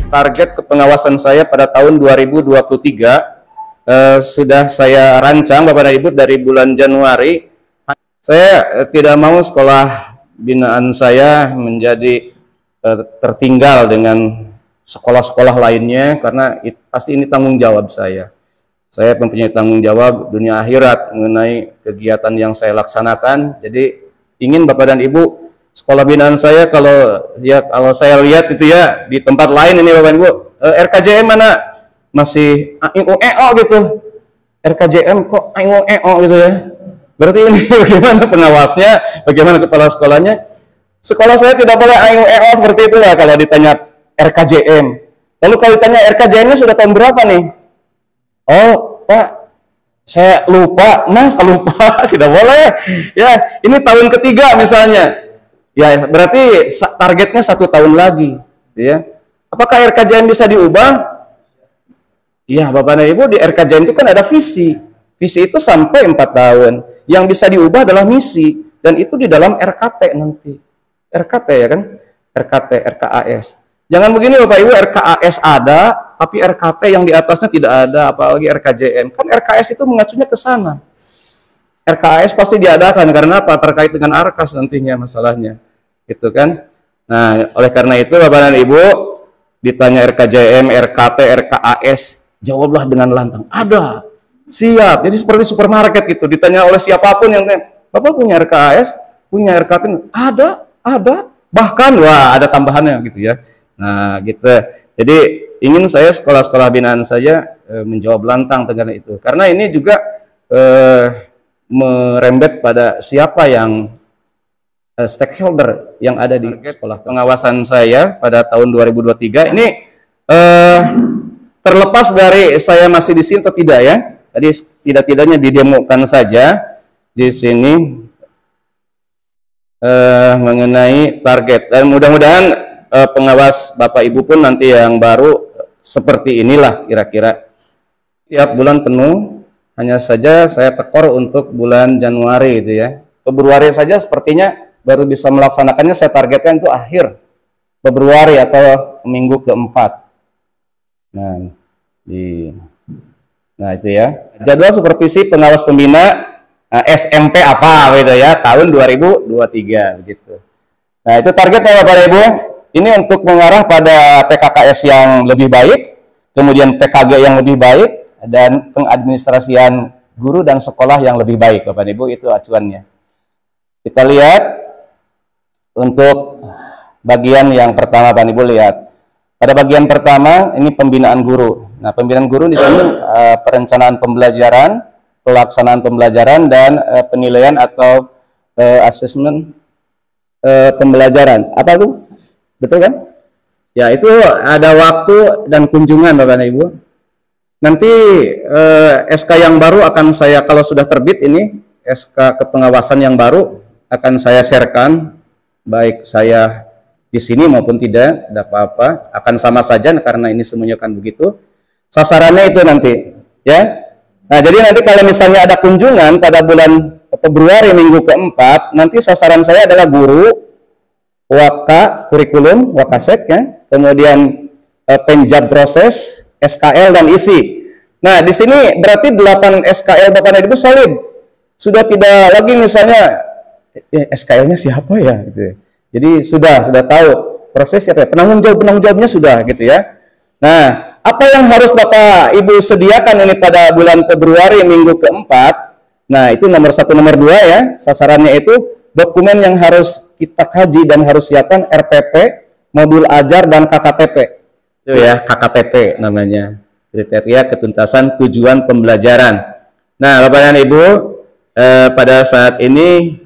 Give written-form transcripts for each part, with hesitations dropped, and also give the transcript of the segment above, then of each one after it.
target kepengawasan saya pada tahun 2023 sudah saya rancang Bapak dan Ibu dari bulan Januari. Saya tidak mau sekolah binaan saya menjadi tertinggal dengan sekolah-sekolah lainnya, karena pasti ini tanggung jawab saya. Saya mempunyai tanggung jawab dunia akhirat mengenai kegiatan yang saya laksanakan. Jadi ingin Bapak dan Ibu, sekolah binaan saya kalau saya lihat itu ya di tempat lain ini Bapak Ibu, RKJM mana masih gitu. RKJM kok gitu ya. Berarti ini bagaimana pengawasnya, bagaimana kepala sekolahnya? Sekolah saya tidak boleh seperti itu ya kalau ditanya RKJM. Lalu kalau ditanya RKJM-nya sudah tahun berapa nih? Oh, Pak, saya lupa, Mas lupa, tidak boleh. Ya, ini tahun ketiga misalnya. Ya, berarti targetnya 1 tahun lagi. Ya, apakah RKJM bisa diubah? Ya, Bapak dan Ibu, di RKJM itu kan ada visi. Visi itu sampai 4 tahun. Yang bisa diubah adalah misi, dan itu di dalam RKT nanti. RKT ya kan? RKT, RKAS. Jangan begini Bapak Ibu, RKAS ada, tapi RKT yang di atasnya tidak ada, apalagi RKJM. Kan RKS itu mengacunya ke sana. RKAS pasti diadakan karena apa? Terkait dengan ARKAS nantinya masalahnya. Gitu kan? Nah, oleh karena itu Bapak dan Ibu, ditanya RKJM, RKT, RKAS, jawablah dengan lantang. Ada. Siap. Jadi seperti supermarket gitu. Ditanya oleh siapapun yang Bapak punya RKAS, punya RKT, ada. Bahkan wah ada tambahannya gitu ya. Nah, gitu. Jadi ingin saya sekolah-sekolah binaan saja menjawab lantang dengan itu. Karena ini juga merembet pada siapa yang stakeholder yang ada di sekolah. Pengawasan saya pada tahun 2023 ini terlepas dari saya masih di sini atau tidak ya. Tadi tidak-tidaknya didemokan saja di sini mengenai target, dan mudah-mudahan pengawas Bapak Ibu pun nanti yang baru seperti inilah kira-kira. Tiap bulan penuh, hanya saja saya tekor untuk bulan Januari itu ya. Februari saja sepertinya baru bisa melaksanakannya, saya targetkan itu akhir Februari atau minggu keempat. Nah itu ya. Jadwal supervisi pengawas pembina SMP apa gitu ya, tahun 2023 begitu. Nah, itu targetnya Bapak Ibu. Ini untuk mengarah pada PKKS yang lebih baik, kemudian PKG yang lebih baik, dan pengadministrasian guru dan sekolah yang lebih baik Bapak Ibu, itu acuannya. Kita lihat untuk bagian yang pertama Bapak Ibu, lihat. Pada bagian pertama ini pembinaan guru. Nah, pembinaan guru di sini perencanaan pembelajaran, pelaksanaan pembelajaran, dan penilaian atau asesmen pembelajaran. Apa itu? Betul kan? Ya, itu ada waktu dan kunjungan Bapak dan Ibu. Nanti SK yang baru akan saya, kalau sudah terbit ini, SK kepengawasan yang baru akan saya sharekan, baik saya di sini maupun tidak apa-apa, akan sama saja karena ini semuanya akan begitu. Sasarannya itu nanti, ya. Nah, jadi nanti kalau misalnya ada kunjungan pada bulan Februari minggu keempat, nanti sasaran saya adalah guru, waka, kurikulum, wakasek ya, kemudian penjab proses, SKL dan isi. Nah, di sini berarti 8 SKL Bapak dan Ibu solid. Sudah tidak lagi misalnya SKL-nya siapa ya gitu ya. Jadi sudah tahu proses siapa ya, penanggung jawabnya sudah gitu ya. Nah, apa yang harus Bapak Ibu sediakan ini pada bulan Februari minggu keempat? Nah, itu nomor 1, nomor 2 ya. Sasarannya itu dokumen yang harus kita kaji dan harus siapkan, RPP, modul ajar, dan KKTP. Itu ya, KKTP namanya. Kriteria ketuntasan tujuan pembelajaran. Nah, Bapak dan Ibu, pada saat ini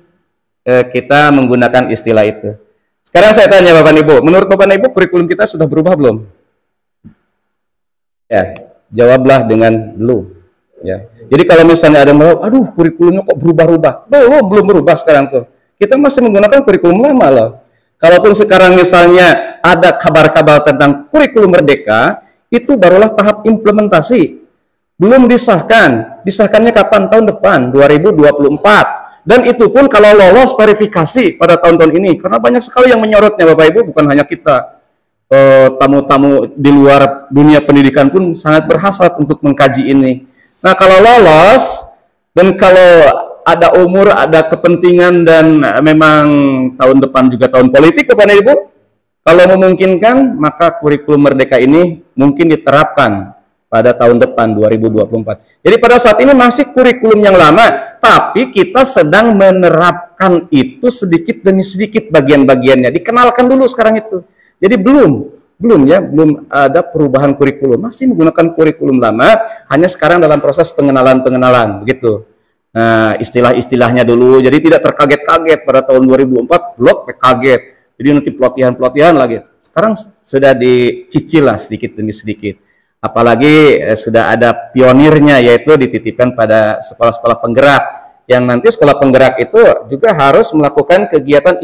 kita menggunakan istilah itu. Sekarang saya tanya Bapak dan Ibu, menurut Bapak dan Ibu kurikulum kita sudah berubah belum? Ya, jawablah dengan belum. Ya. Jadi kalau misalnya ada yang mau, aduh kurikulumnya kok berubah-ubah, belum berubah sekarang tuh. Kita masih menggunakan kurikulum lama loh. Kalaupun sekarang misalnya ada kabar-kabar tentang kurikulum merdeka, itu barulah tahap implementasi. Belum disahkan. Disahkannya kapan? Tahun depan, 2024. Dan itu pun kalau lolos verifikasi pada tahun-tahun ini, karena banyak sekali yang menyorotnya Bapak Ibu, bukan hanya kita. tamu-tamu di luar dunia pendidikan pun sangat berhasrat untuk mengkaji ini. Nah, kalau lolos dan kalau ada umur, ada kepentingan dan memang tahun depan juga tahun politik Bapak dan Ibu, kalau memungkinkan maka kurikulum Merdeka ini mungkin diterapkan pada tahun depan 2024. Jadi pada saat ini masih kurikulum yang lama, tapi kita sedang menerapkan itu sedikit demi sedikit bagian-bagiannya. Dikenalkan dulu sekarang itu. Jadi belum ada perubahan kurikulum, masih menggunakan kurikulum lama, hanya sekarang dalam proses pengenalan begitu. Nah, istilah-istilahnya dulu, jadi tidak terkaget-kaget pada tahun 2004 blok kaget, jadi nanti pelatihan lagi. Sekarang sudah dicicil lah sedikit demi sedikit. Apalagi sudah ada pionirnya, yaitu dititipkan pada sekolah-sekolah penggerak, yang nanti sekolah penggerak itu juga harus melakukan kegiatan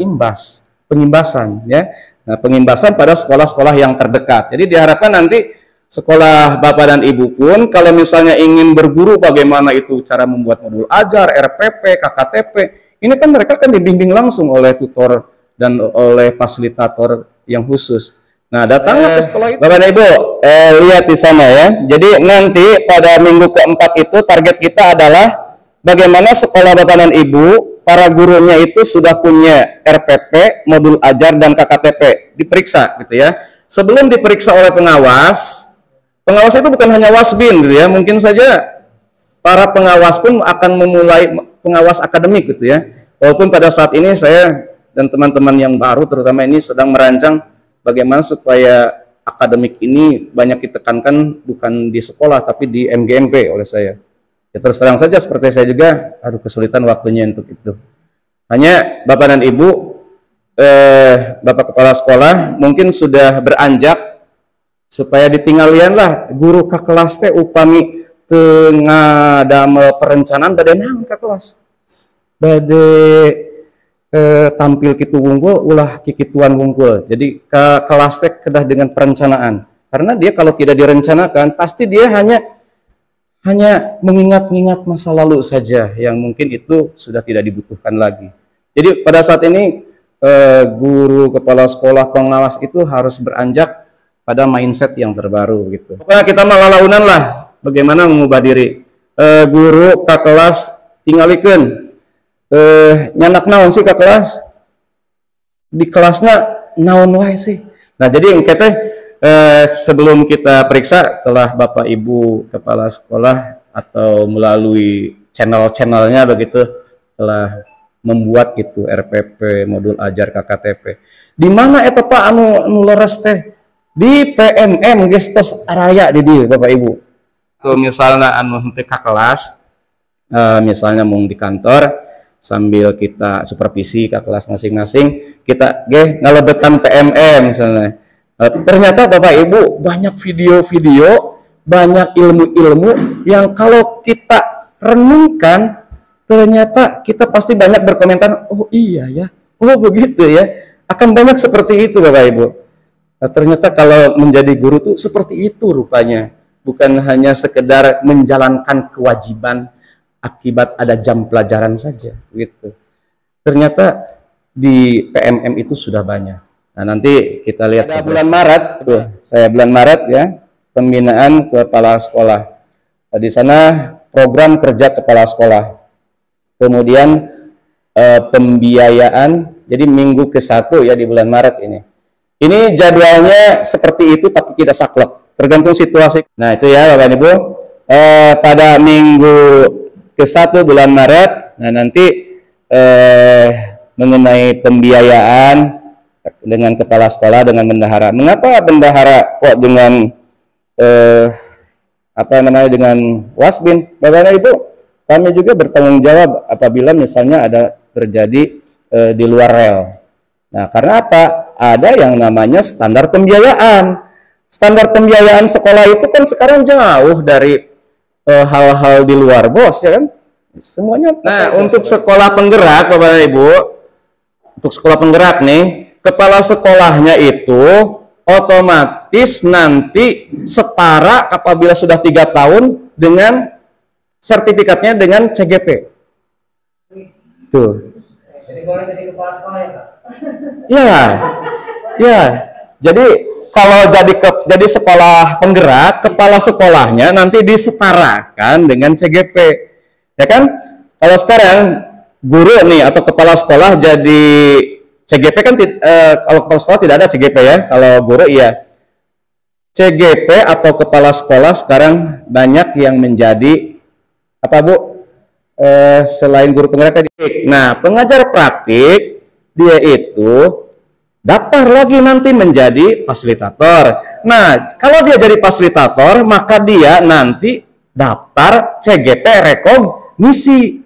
pengimbasan ya. Nah, pengimbasan pada sekolah-sekolah yang terdekat. Jadi diharapkan nanti sekolah Bapak dan Ibu pun kalau misalnya ingin berguru bagaimana itu cara membuat modul ajar, RPP, KKTP, ini kan mereka kan dibimbing langsung oleh tutor dan oleh fasilitator yang khusus. Nah, datanglah ke sekolah itu. Bapak dan Ibu, lihat di sana ya. Jadi nanti pada minggu keempat itu target kita adalah bagaimana sekolah Bapak dan Ibu, para gurunya itu sudah punya RPP, modul ajar, dan KKTP. Diperiksa gitu ya. Sebelum diperiksa oleh pengawas itu bukan hanya wasbin gitu ya. Mungkin saja para pengawas pun akan memulai pengawas akademik gitu ya. Walaupun pada saat ini saya dan teman-teman yang baru terutama ini sedang merancang bagaimana supaya akademik ini banyak ditekankan bukan di sekolah tapi di MGMP oleh saya. Ya terus terang saja seperti saya juga, kesulitan waktunya untuk itu. Hanya Bapak dan Ibu, Bapak Kepala Sekolah mungkin sudah beranjak supaya ditinggalian lah guru ke kelas teh upami tengah damel perencanaan bade naon ke kelas. Bade tampil kitu wungkul ulah kikituan wungkul. Jadi ke kelas teh kedah dengan perencanaan. Karena dia kalau tidak direncanakan pasti dia hanya mengingat-ingat masa lalu saja yang mungkin itu sudah tidak dibutuhkan lagi. Jadi pada saat ini guru, kepala sekolah, pengawas itu harus beranjak pada mindset yang terbaru gitu. Pokoknya kita malalaunan lah bagaimana mengubah diri. Guru ke kelas tingalikeun nyanak naon sih ke kelas? Di kelasnya naon wae sih. Nah, jadi engke teh sebelum kita periksa telah Bapak Ibu Kepala Sekolah atau melalui channel-channelnya begitu telah membuat gitu RPP, modul ajar, KKTP. Di mana eta Pak anu leres teh? Di PMM gestos araya di dia Bapak Ibu. Tuh misalnya anu henteu ka kelas, misalnya mau di kantor sambil kita supervisi ke kelas masing-masing, kita ngalebetan PMM misalnya. Ternyata Bapak Ibu banyak video-video, banyak ilmu-ilmu yang kalau kita renungkan, ternyata kita pasti banyak berkomentar, oh iya ya, oh begitu ya. Akan banyak seperti itu Bapak Ibu. Nah, ternyata kalau menjadi guru tuh seperti itu rupanya. Bukan hanya sekedar menjalankan kewajiban akibat ada jam pelajaran saja. Gitu. Ternyata di PMM itu sudah banyak. Nah, nanti kita lihat ada bulan Maret, tuh, saya bulan Maret ya, pembinaan kepala sekolah. Di sana program kerja kepala sekolah. Kemudian pembiayaan, jadi minggu ke-1 ya di bulan Maret ini. Ini jadwalnya seperti itu tapi tidak saklek, tergantung situasi. Nah, itu ya Bapak Ibu. Pada minggu ke-1 bulan Maret, nah nanti mengenai pembiayaan dengan kepala sekolah, dengan bendahara. Mengapa bendahara kok dengan dengan wasbin? Bapak Ibu, kami juga bertanggung jawab apabila misalnya ada terjadi di luar rel. Nah, karena apa? Ada yang namanya standar pembiayaan. Standar pembiayaan sekolah itu kan sekarang jauh dari hal-hal di luar, bos, ya kan? Semuanya. Nah, untuk sekolah penggerak, Bapak dan Ibu, untuk sekolah penggerak nih, kepala sekolahnya itu otomatis nanti setara apabila sudah 3 tahun dengan sertifikatnya dengan CGP. Tuh. Jadi boleh jadi kepala sekolah ya, Pak? Ya, ya. Jadi kalau jadi sekolah penggerak, kepala sekolahnya nanti disetarakan dengan CGP. Ya kan? Kalau sekarang guru nih atau kepala sekolah jadi CGP kan kalau kepala sekolah tidak ada CGP ya. Kalau guru iya. CGP atau kepala sekolah sekarang banyak yang menjadi apa Bu? Selain guru penggerak tadi. Nah, pengajar praktik dia itu daftar lagi nanti menjadi fasilitator. Nah, kalau dia jadi fasilitator, maka dia nanti daftar CGP rekognisi.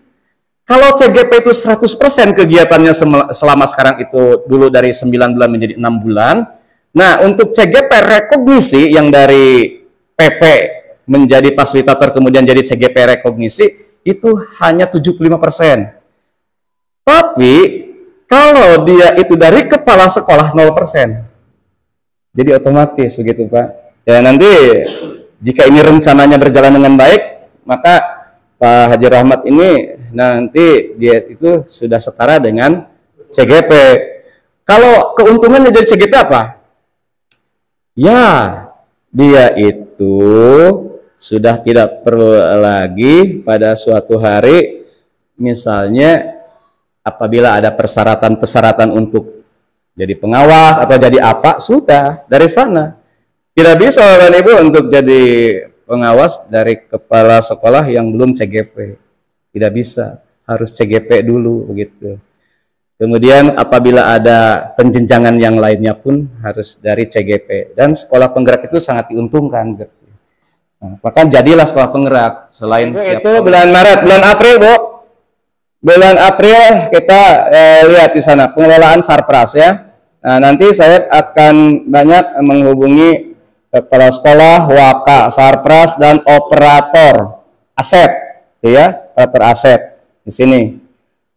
Kalau CGP itu 100% kegiatannya selama sekarang itu dulu dari 9 bulan menjadi 6 bulan. Nah, untuk CGP rekognisi yang dari PP menjadi fasilitator kemudian jadi CGP rekognisi itu hanya 75%. Tapi kalau dia itu dari kepala sekolah 0%. Jadi otomatis begitu Pak. Ya nanti jika ini rencananya berjalan dengan baik, maka Pak Haji Rahmat ini nanti dia itu sudah setara dengan CGP. Kalau keuntungannya dari CGP apa? Ya, dia itu sudah tidak perlu lagi pada suatu hari misalnya apabila ada persyaratan-persyaratan untuk jadi pengawas atau jadi apa, sudah dari sana. Tidak bisa Bapak Ibu untuk jadi pengawas dari kepala sekolah yang belum CGP. Tidak bisa, harus CGP dulu begitu. Kemudian apabila ada penjenjangan yang lainnya pun harus dari CGP. Dan sekolah penggerak itu sangat diuntungkan. Nah, maka jadilah sekolah penggerak. Selain itu bulan Maret, bulan April Bu. Bulan April kita lihat di sana pengelolaan Sarpras ya. Nah, nanti saya akan banyak menghubungi kepala sekolah, waka, Sarpras dan operator aset, ya, operator aset di sini.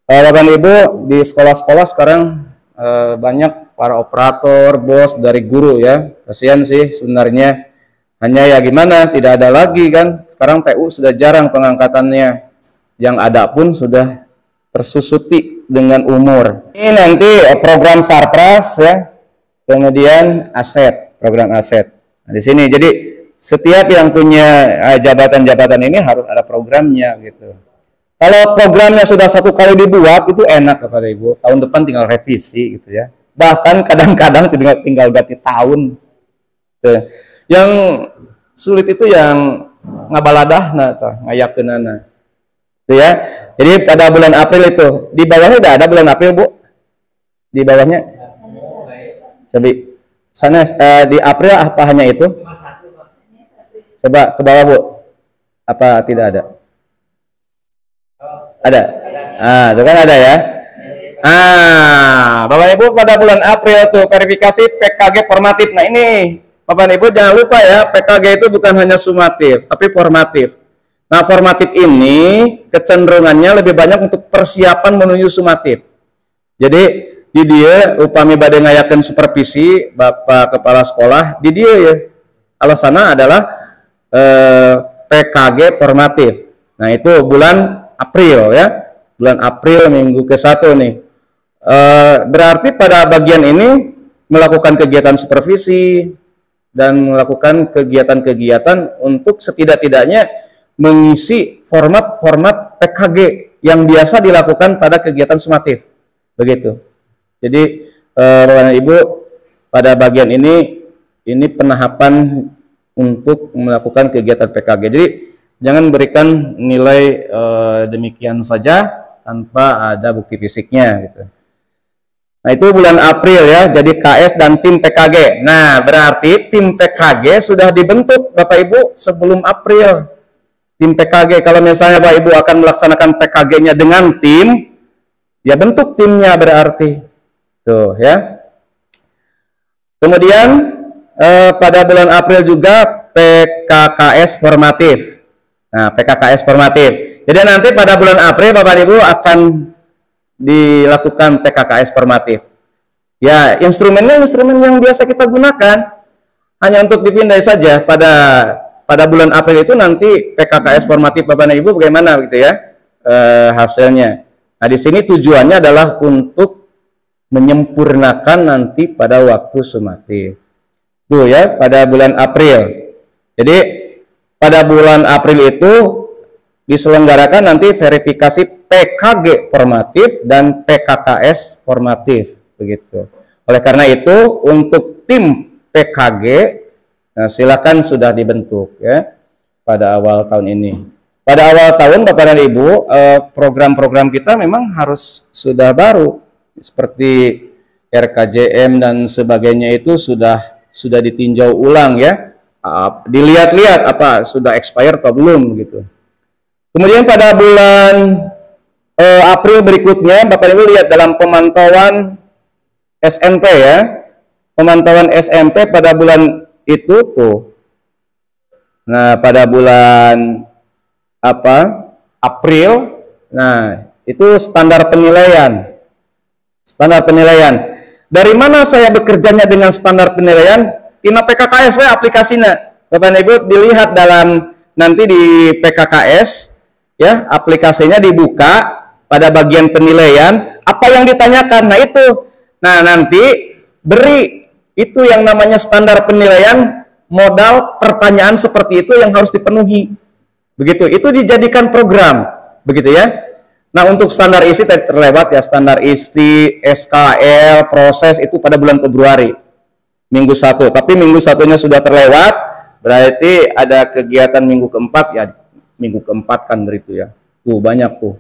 Bapak Ibu di sekolah-sekolah sekarang banyak para operator, bos dari guru ya. Kasihan sih sebenarnya. Hanya ya gimana, tidak ada lagi kan. Sekarang TU sudah jarang pengangkatannya. Yang ada pun sudah tersusuti dengan umur. Ini nanti program Sarpras ya. Kemudian aset, program aset. Nah, di sini jadi setiap yang punya jabatan-jabatan ini harus ada programnya gitu. Kalau programnya sudah satu kali dibuat itu enak kepada Ibu. Tahun depan tinggal revisi gitu ya. Bahkan kadang-kadang tinggal ganti tahun. Tuh. Yang sulit itu yang ngabaladahna atau ngayakeunana. Itu ya. Jadi pada bulan April itu di bawahnya udah ada bulan April Bu. Di bawahnya. Coba sana di April apa hanya itu? Coba ke bawah Bu. Apa tidak ada? Ada. Ah, itu kan ada ya. Bapak Ibu pada bulan April tuh verifikasi PKG formatif. Nah ini Bapak Ibu jangan lupa ya, PKG itu bukan hanya sumatif, tapi formatif. Nah formatif ini kecenderungannya lebih banyak untuk persiapan menuju sumatif. Jadi di dia upami bade ngayakeun supervisi Bapak Kepala Sekolah di dia ya. Alasannya adalah PKG formatif. Nah itu bulan April ya, bulan April minggu ke-1 nih. Berarti pada bagian ini melakukan kegiatan supervisi dan melakukan kegiatan-kegiatan untuk setidak-tidaknya mengisi format-format PKG yang biasa dilakukan pada kegiatan sumatif. Begitu. Jadi Bapak Ibu pada bagian ini penahapan untuk melakukan kegiatan PKG. Jadi jangan berikan nilai demikian saja tanpa ada bukti fisiknya gitu. Nah itu bulan April ya, jadi KS dan tim PKG. Nah berarti tim PKG sudah dibentuk Bapak Ibu sebelum April. Tim PKG, kalau misalnya Bapak Ibu akan melaksanakan PKG-nya dengan tim, ya bentuk timnya berarti. Tuh ya. Kemudian pada bulan April juga PKKS formatif. Nah, PKKS formatif. Jadi nanti pada bulan April Bapak Ibu akan dilakukan PKKS formatif. Ya, instrumennya instrumen yang biasa kita gunakan. Hanya untuk dipindai saja pada bulan April itu nanti PKKS formatif Bapak Ibu bagaimana gitu ya hasilnya. Nah, di sini tujuannya adalah untuk menyempurnakan nanti pada waktu sumatif. Tuh ya, pada bulan April. Jadi pada bulan April itu diselenggarakan nanti verifikasi PKG formatif dan PKKS formatif begitu. Oleh karena itu untuk tim PKG silakan sudah dibentuk ya pada awal tahun ini. Pada awal tahun Bapak dan Ibu, program-program kita memang harus sudah baru seperti RKJM dan sebagainya itu sudah ditinjau ulang ya. Dilihat-lihat apa sudah expired atau belum gitu. Kemudian pada bulan April berikutnya Bapak Ibu lihat dalam pemantauan SMP ya. Pemantauan SMP pada bulan itu tuh. Nah, pada bulan April, nah, itu standar penilaian. Standar penilaian. Dari mana saya bekerjanya dengan standar penilaian? Tina PKKS aplikasinya. Bapak dan Ibu dilihat dalam nanti di PKKS ya, aplikasinya dibuka pada bagian penilaian, apa yang ditanyakan. Nah, itu. Nah, nanti beri itu yang namanya standar penilaian, modal pertanyaan seperti itu yang harus dipenuhi. Begitu. Itu dijadikan program. Begitu ya. Nah, untuk standar isi terlewat ya, standar isi, SKL, proses itu pada bulan Februari. Minggu 1, tapi minggu 1-nya sudah terlewat, berarti ada kegiatan minggu keempat ya, minggu keempat kan beritu ya. Tuh banyak tuh.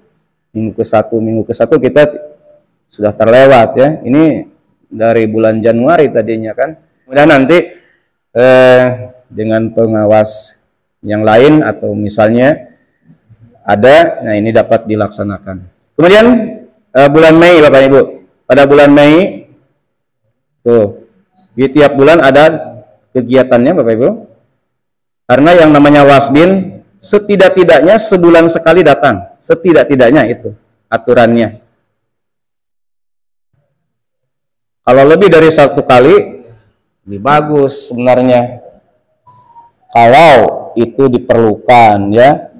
Minggu ke-1 kita sudah terlewat ya. Ini dari bulan Januari tadinya kan. Kemudian nanti dengan pengawas yang lain atau misalnya ada, nah ini dapat dilaksanakan. Kemudian bulan Mei Bapak Ibu, pada bulan Mei tuh di tiap bulan ada kegiatannya Bapak Ibu. Karena yang namanya Wasbin setidak-tidaknya sebulan sekali datang. Setidak-tidaknya itu aturannya. Kalau lebih dari 1 kali lebih bagus sebenarnya. Kalau itu diperlukan ya.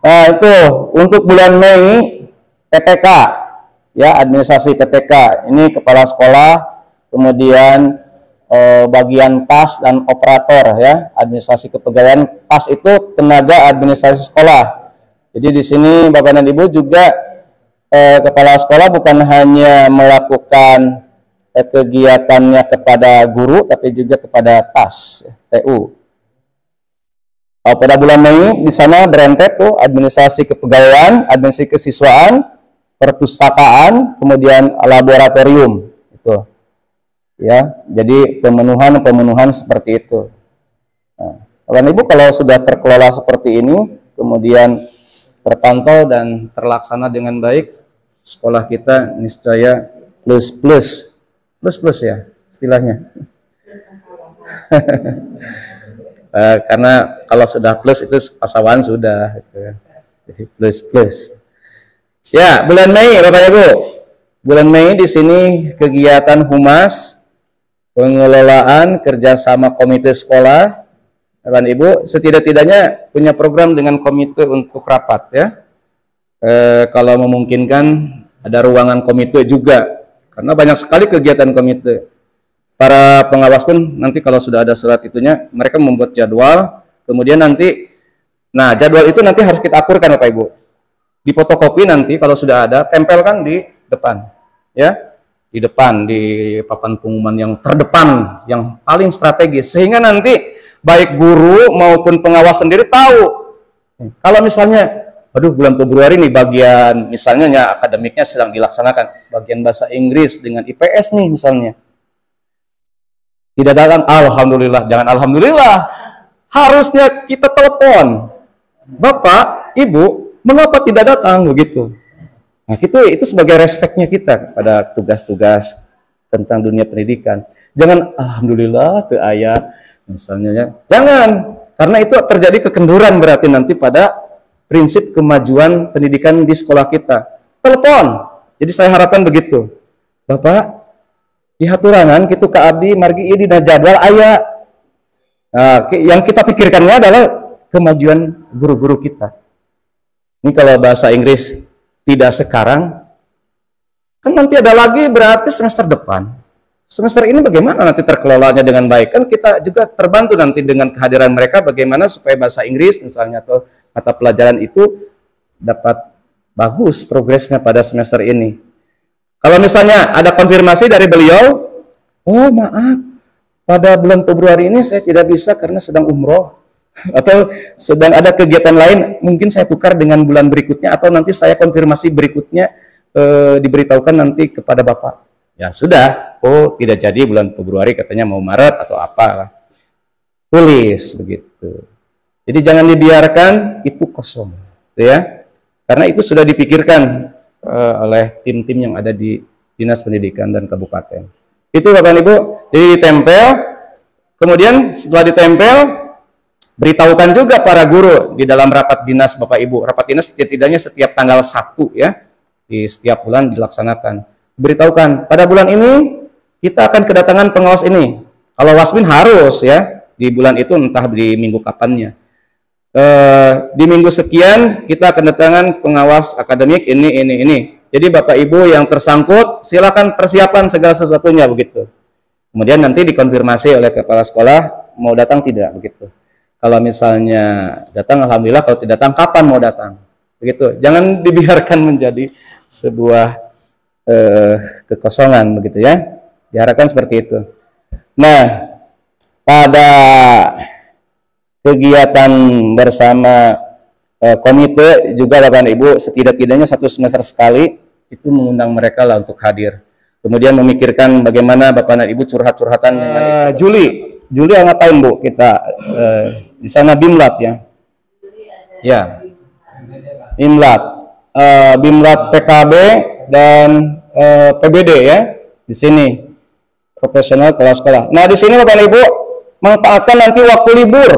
Nah, itu untuk bulan Mei PTK ya, administrasi PTK. Ini kepala sekolah, kemudian bagian PAS dan operator ya, administrasi kepegawaian. PAS itu tenaga administrasi sekolah. Jadi di sini Bapak dan Ibu juga kepala sekolah bukan hanya melakukan kegiatannya kepada guru, tapi juga kepada PAS TU. Pada bulan Mei di sana berentet tuh administrasi kepegawaian, administrasi kesiswaan, perpustakaan, kemudian laboratorium itu. Ya, jadi pemenuhan seperti itu. Nah, Bapak Ibu kalau sudah terkelola seperti ini, kemudian terpantau dan terlaksana dengan baik, sekolah kita niscaya plus ya istilahnya. Karena kalau sudah plus itu pasawan sudah, gitu ya. Jadi plus. Ya, bulan Mei Bapak Ibu, bulan Mei di sini kegiatan humas, pengelolaan kerjasama komite sekolah. Bapak Ibu setidak-tidaknya punya program dengan komite untuk rapat ya. Kalau memungkinkan ada ruangan komite juga, karena banyak sekali kegiatan komite. Para pengawas pun nanti kalau sudah ada surat itunya, mereka membuat jadwal, kemudian nanti, nah jadwal itu nanti harus kita akurkan Bapak Ibu. Di fotokopi nanti kalau sudah ada, tempelkan di depan ya. Di depan, di papan pengumuman yang terdepan, yang paling strategis, sehingga nanti baik guru maupun pengawas sendiri tahu. Kalau misalnya, aduh bulan Februari nih bagian misalnya ya, akademiknya sedang dilaksanakan, bagian bahasa Inggris dengan IPS nih misalnya, tidak datang, alhamdulillah, jangan alhamdulillah, harusnya kita telepon, Bapak, Ibu, mengapa tidak datang begitu. Nah, itu sebagai respeknya kita pada tugas-tugas tentang dunia pendidikan. Jangan alhamdulillah tuh ayah misalnya ya. Jangan, karena itu terjadi kekenduran berarti nanti pada prinsip kemajuan pendidikan di sekolah kita. Telepon. Jadi saya harapkan begitu. Bapak, di haturangan kitu ka abdi margi ieu dina jadwal aya. Nah, yang kita pikirkannya adalah kemajuan guru-guru kita. Ini kalau bahasa Inggris tidak sekarang, kan nanti ada lagi berarti semester depan. semester ini bagaimana nanti terkelolanya dengan baik. Kan kita juga terbantu nanti dengan kehadiran mereka bagaimana supaya bahasa Inggris misalnya atau mata pelajaran itu dapat bagus progresnya pada semester ini. Kalau misalnya ada konfirmasi dari beliau, oh maaf, pada bulan Februari ini saya tidak bisa karena sedang umroh atau sedang ada kegiatan lain, mungkin saya tukar dengan bulan berikutnya atau nanti saya konfirmasi berikutnya diberitahukan nanti kepada Bapak. Ya sudah, oh tidak jadi bulan Februari katanya mau Maret atau apa. Tulis begitu. Jadi jangan dibiarkan itu kosong, ya. Karena itu sudah dipikirkan oleh tim-tim yang ada di Dinas Pendidikan dan Kabupaten. Itu Bapak Ibu, jadi ditempel. Kemudian setelah ditempel, beritahukan juga para guru di dalam rapat dinas Bapak Ibu. Rapat dinas setidaknya setiap tanggal 1 ya. Di setiap bulan dilaksanakan. Beritahukan, pada bulan ini kita akan kedatangan pengawas ini. Kalau wasmin harus ya, di bulan itu entah di minggu kapannya. Di minggu sekian kita akan kedatangan pengawas akademik ini. Jadi Bapak Ibu yang tersangkut silakan persiapan segala sesuatunya begitu. Kemudian nanti dikonfirmasi oleh kepala sekolah mau datang tidak begitu. Kalau misalnya datang alhamdulillah, kalau tidak datang kapan mau datang. Begitu. Jangan dibiarkan menjadi sebuah kekosongan begitu ya. Diharapkan seperti itu. Nah, pada kegiatan bersama komite juga Bapak Ibu setidak-tidaknya 1 semester sekali itu mengundang mereka lah untuk hadir. Kemudian memikirkan bagaimana Bapak dan Ibu curhat-curhatan dengan Juli ngapain Bu kita di sana Bimlat ya. Ya. Bimlat PKB dan PBD ya di sini profesional kepala sekolah. Nah di sini Bapak Ibu manfaatkan nanti waktu libur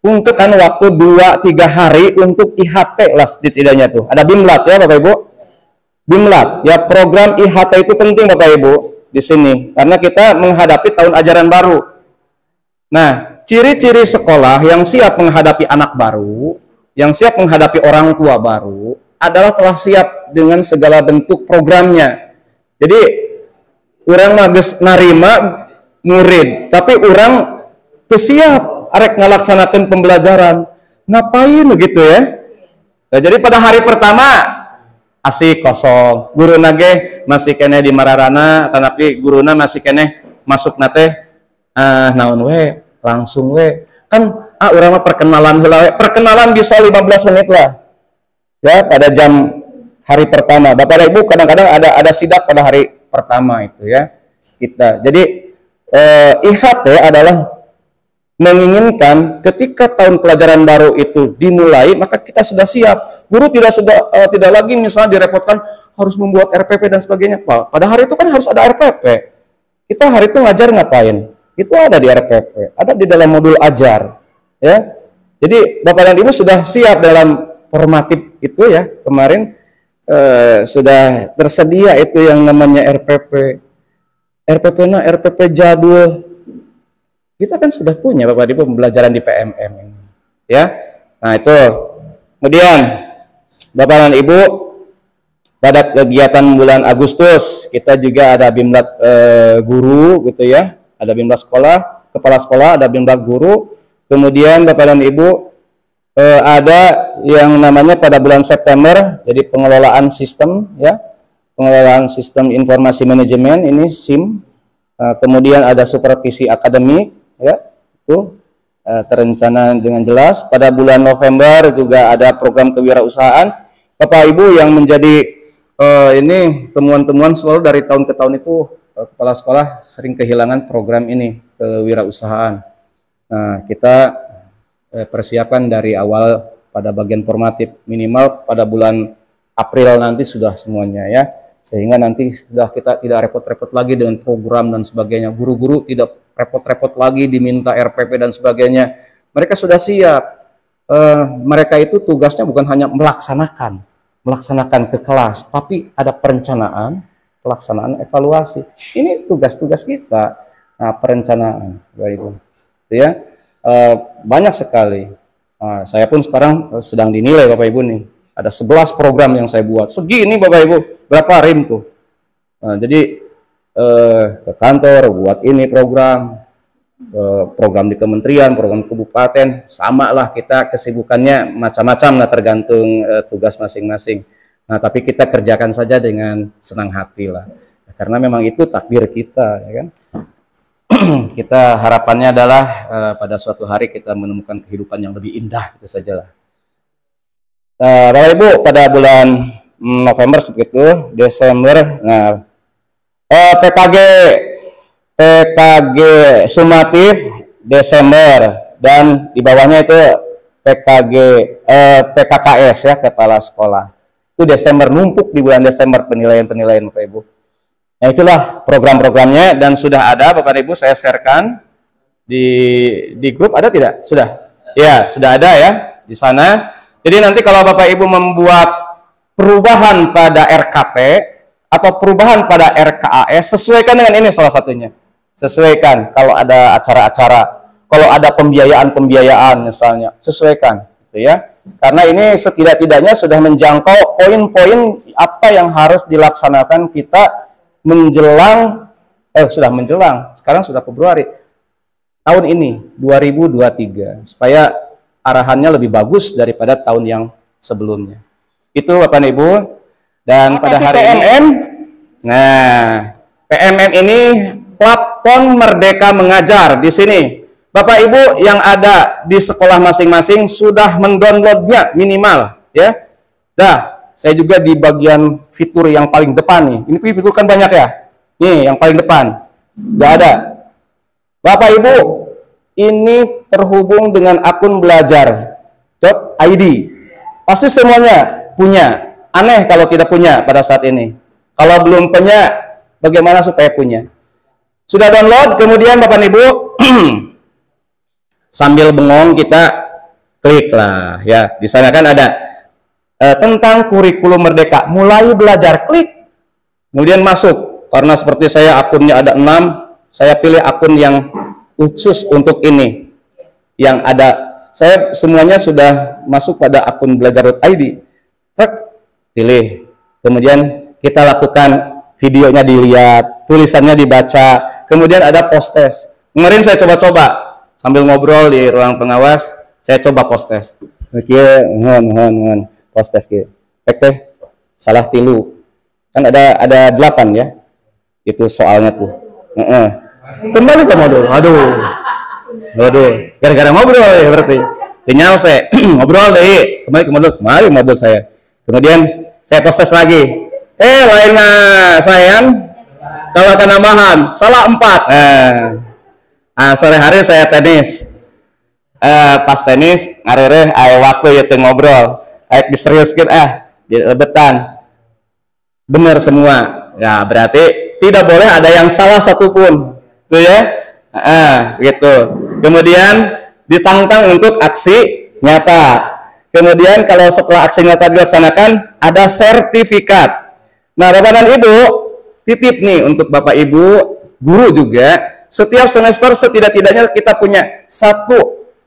untuk kan waktu 2-3 hari untuk IHT lah setidaknya tuh. Ada Bimlat ya Bapak Ibu. Bimlat ya, program IHT itu penting Bapak Ibu di sini karena kita menghadapi tahun ajaran baru. Nah, ciri-ciri sekolah yang siap menghadapi anak baru, yang siap menghadapi orang tua baru adalah telah siap dengan segala bentuk programnya. Jadi orang mages narima murid, tapi orang siap arek ngalaksanakan pembelajaran. Ngapain begitu ya? Nah, jadi pada hari pertama asik kosong. Guru nage masih kene di mararana, tetapi guruna masih kene masuk nate naon we langsung we. Kan urang mah perkenalan heula we. Perkenalan bisa 15 menit lah. Ya, pada jam hari pertama. Bapak dan Ibu kadang-kadang ada sidak pada hari pertama itu ya. Kita. Jadi IHT adalah menginginkan ketika tahun pelajaran baru itu dimulai, maka kita sudah siap. Guru tidak lagi misalnya direpotkan harus membuat RPP dan sebagainya. Pada hari itu kan harus ada RPP. Kita hari itu ngajar ngapain? Itu ada di RPP, ada di dalam modul ajar. Ya, jadi Bapak dan Ibu sudah siap dalam formatif itu ya. Kemarin sudah tersedia itu yang namanya RPP. RPP jadul. Kita kan sudah punya Bapak Ibu pembelajaran di PMM ini. Ya. Nah, itu. Kemudian Bapak dan Ibu pada kegiatan bulan Agustus kita juga ada Bimlat guru gitu ya. Ada Bimlat sekolah, kepala sekolah, ada Bimlat guru. Kemudian Bapak dan Ibu ada yang namanya pada bulan September jadi pengelolaan sistem ya. Pengelolaan sistem informasi manajemen ini SIM. Kemudian ada supervisi akademik ya, itu terencana dengan jelas. Pada bulan November juga ada program kewirausahaan. Bapak Ibu yang menjadi ini temuan-temuan selalu dari tahun ke tahun itu kepala sekolah sering kehilangan program ini kewirausahaan. Nah, kita persiapkan dari awal pada bagian formatif minimal pada bulan April nanti sudah semuanya ya. Sehingga nanti sudah kita tidak repot-repot lagi dengan program dan sebagainya. Guru-guru tidak repot-repot lagi diminta RPP dan sebagainya. Mereka sudah siap. Mereka itu tugasnya bukan hanya melaksanakan ke kelas, tapi ada perencanaan, pelaksanaan, evaluasi. Ini tugas-tugas kita. Nah, perencanaan, Bapak Ibu. Ya, banyak sekali. Saya pun sekarang sedang dinilai Bapak Ibu nih. Ada 11 program yang saya buat. Segini Bapak Ibu, berapa rim tuh. Jadi ke kantor buat ini program di kementerian, program kabupaten, sama lah kita kesibukannya macam-macam lah tergantung tugas masing-masing. Nah, tapi kita kerjakan saja dengan senang hati lah, karena memang itu takdir kita, ya kan. Kita harapannya adalah pada suatu hari kita menemukan kehidupan yang lebih indah, itu sajalah. Bapak Ibu, pada bulan November seperti itu, Desember, nah PKG sumatif Desember, dan di bawahnya itu PKKS ya, kepala sekolah. Itu Desember, numpuk di bulan Desember penilaian-penilaian Bapak Ibu. Nah, itulah program-programnya, dan sudah ada Bapak Ibu, saya sharekan di grup, ada tidak? Sudah? Ya, sudah ada ya di sana. Jadi nanti kalau Bapak Ibu membuat perubahan pada RKP atau perubahan pada RKAS, sesuaikan dengan ini salah satunya. Sesuaikan kalau ada acara-acara, kalau ada pembiayaan misalnya, sesuaikan, gitu ya. Karena ini setidak-tidaknya sudah menjangkau poin-poin apa yang harus dilaksanakan kita menjelang, sudah menjelang, sekarang sudah Februari tahun ini 2023, supaya arahannya lebih bagus daripada tahun yang sebelumnya. Itu Bapak Ibu. Dan apa pada hari PMM ini, nah PMM ini platform Merdeka Mengajar. Di sini Bapak Ibu yang ada di sekolah masing-masing sudah mendownloadnya minimal ya. Dah, saya juga di bagian fitur yang paling depan nih. Ini fitur kan banyak ya. Nih yang paling depan. Udah ada. Bapak Ibu, ini terhubung dengan akun belajar.id. Pasti semuanya punya. Aneh kalau tidak punya pada saat ini. Kalau belum punya, bagaimana supaya punya? Sudah download, kemudian Bapak Ibu sambil bengong kita klik lah ya. Di sana kan ada tentang kurikulum Merdeka, mulai belajar, klik, kemudian masuk. Karena seperti saya akunnya ada 6, saya pilih akun yang khusus untuk ini, yang ada, saya semuanya sudah masuk pada akun belajar.id. Pilih, kemudian kita lakukan videonya dilihat, tulisannya dibaca, kemudian ada post test. Kemarin saya coba-coba sambil ngobrol di ruang pengawas, saya coba post test. Oke, mohon post test gitu. Teh salah tilu. Kan ada 8 ya. Itu soalnya tuh. Kembali ke modul. Aduh. Gara-gara ngobrol ya berarti. Sinyal saya ngobrol deh. Kembali ke modul saya. Kemudian saya post test lagi. Lainnya sayang. Kalau kenambahan salah 4. Sore hari saya tenis. Pas tenis ngarere waktu ya ngobrol. Diseriuskan lebetan. Benar semua. Ya, berarti tidak boleh ada yang salah satupun. Tuh ya. Gitu. Kemudian ditantang untuk aksi nyata. Kemudian kalau setelah aksi nyata dilaksanakan ada sertifikat. Nah, Bapak dan Ibu, titip nih untuk Bapak Ibu, guru juga, setiap semester setidak-tidaknya kita punya 1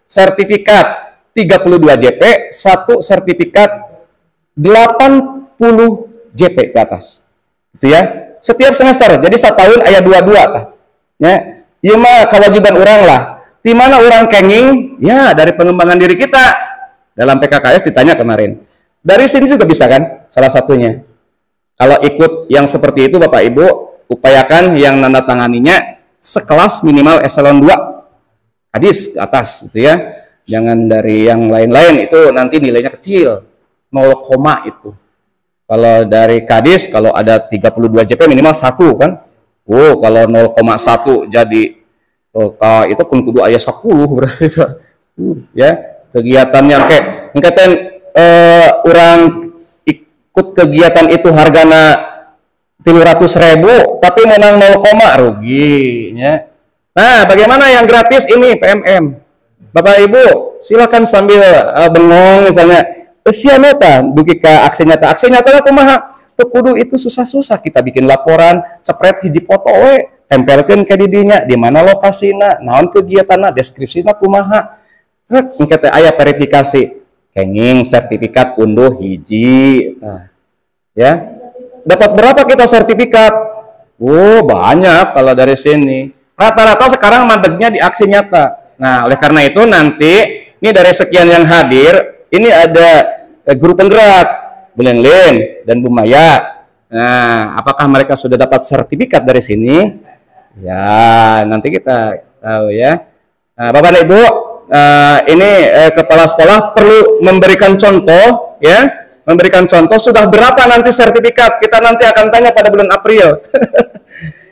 sertifikat 32 JP, 1 sertifikat 80 JP ke atas. Itu ya. Setiap semester. Jadi 1 tahun aya 22 tah. Ya. Ieu mah kewajiban orang lah. Di mana orang kenging? Ya, dari pengembangan diri kita. Dalam PKKS ditanya kemarin. Dari sini juga bisa kan? Salah satunya. Kalau ikut yang seperti itu Bapak Ibu, upayakan yang nanda tanganinya sekelas minimal eselon 2. Hadis ke atas gitu ya. Jangan dari yang lain-lain, itu nanti nilainya kecil. 0, itu. Kalau dari Kadis, kalau ada 32 JP minimal 1 kan. Kalau 0,1 jadi itu pun kudu ayat 10 berarti itu. Ya, kegiatan yang kayak ngkaten orang ikut kegiatan itu hargana 300.000 tapi menang 0, rugi ya. Nah, bagaimana yang gratis ini PMM? Bapak Ibu, silakan sambil bengong misalnya. Sia nyata, dugi ke aksi nyata. Aksi nyata kumaha? Kudu itu susah-susah. Kita bikin laporan, cepret hiji foto tempelkeun ke didinya, di mana lokasina, naon kegiatanna, deskripsina kumaha. Terus engke aya verifikasi. Kenging sertifikat unduh hiji. Nah, ya. Dapat berapa kita sertifikat? Oh, banyak kalau dari sini. Rata-rata sekarang mandeknya di aksi nyata. Nah, oleh karena itu nanti ini dari sekian yang hadir, ini ada guru penggerak, Bu Lenlin dan Bu Maya. Nah, apakah mereka sudah dapat sertifikat dari sini? Ya, nanti kita tahu ya. Nah, Bapak dan Ibu, ini kepala sekolah perlu memberikan contoh, ya, memberikan contoh sudah berapa nanti sertifikat. Kita nanti akan tanya pada bulan April.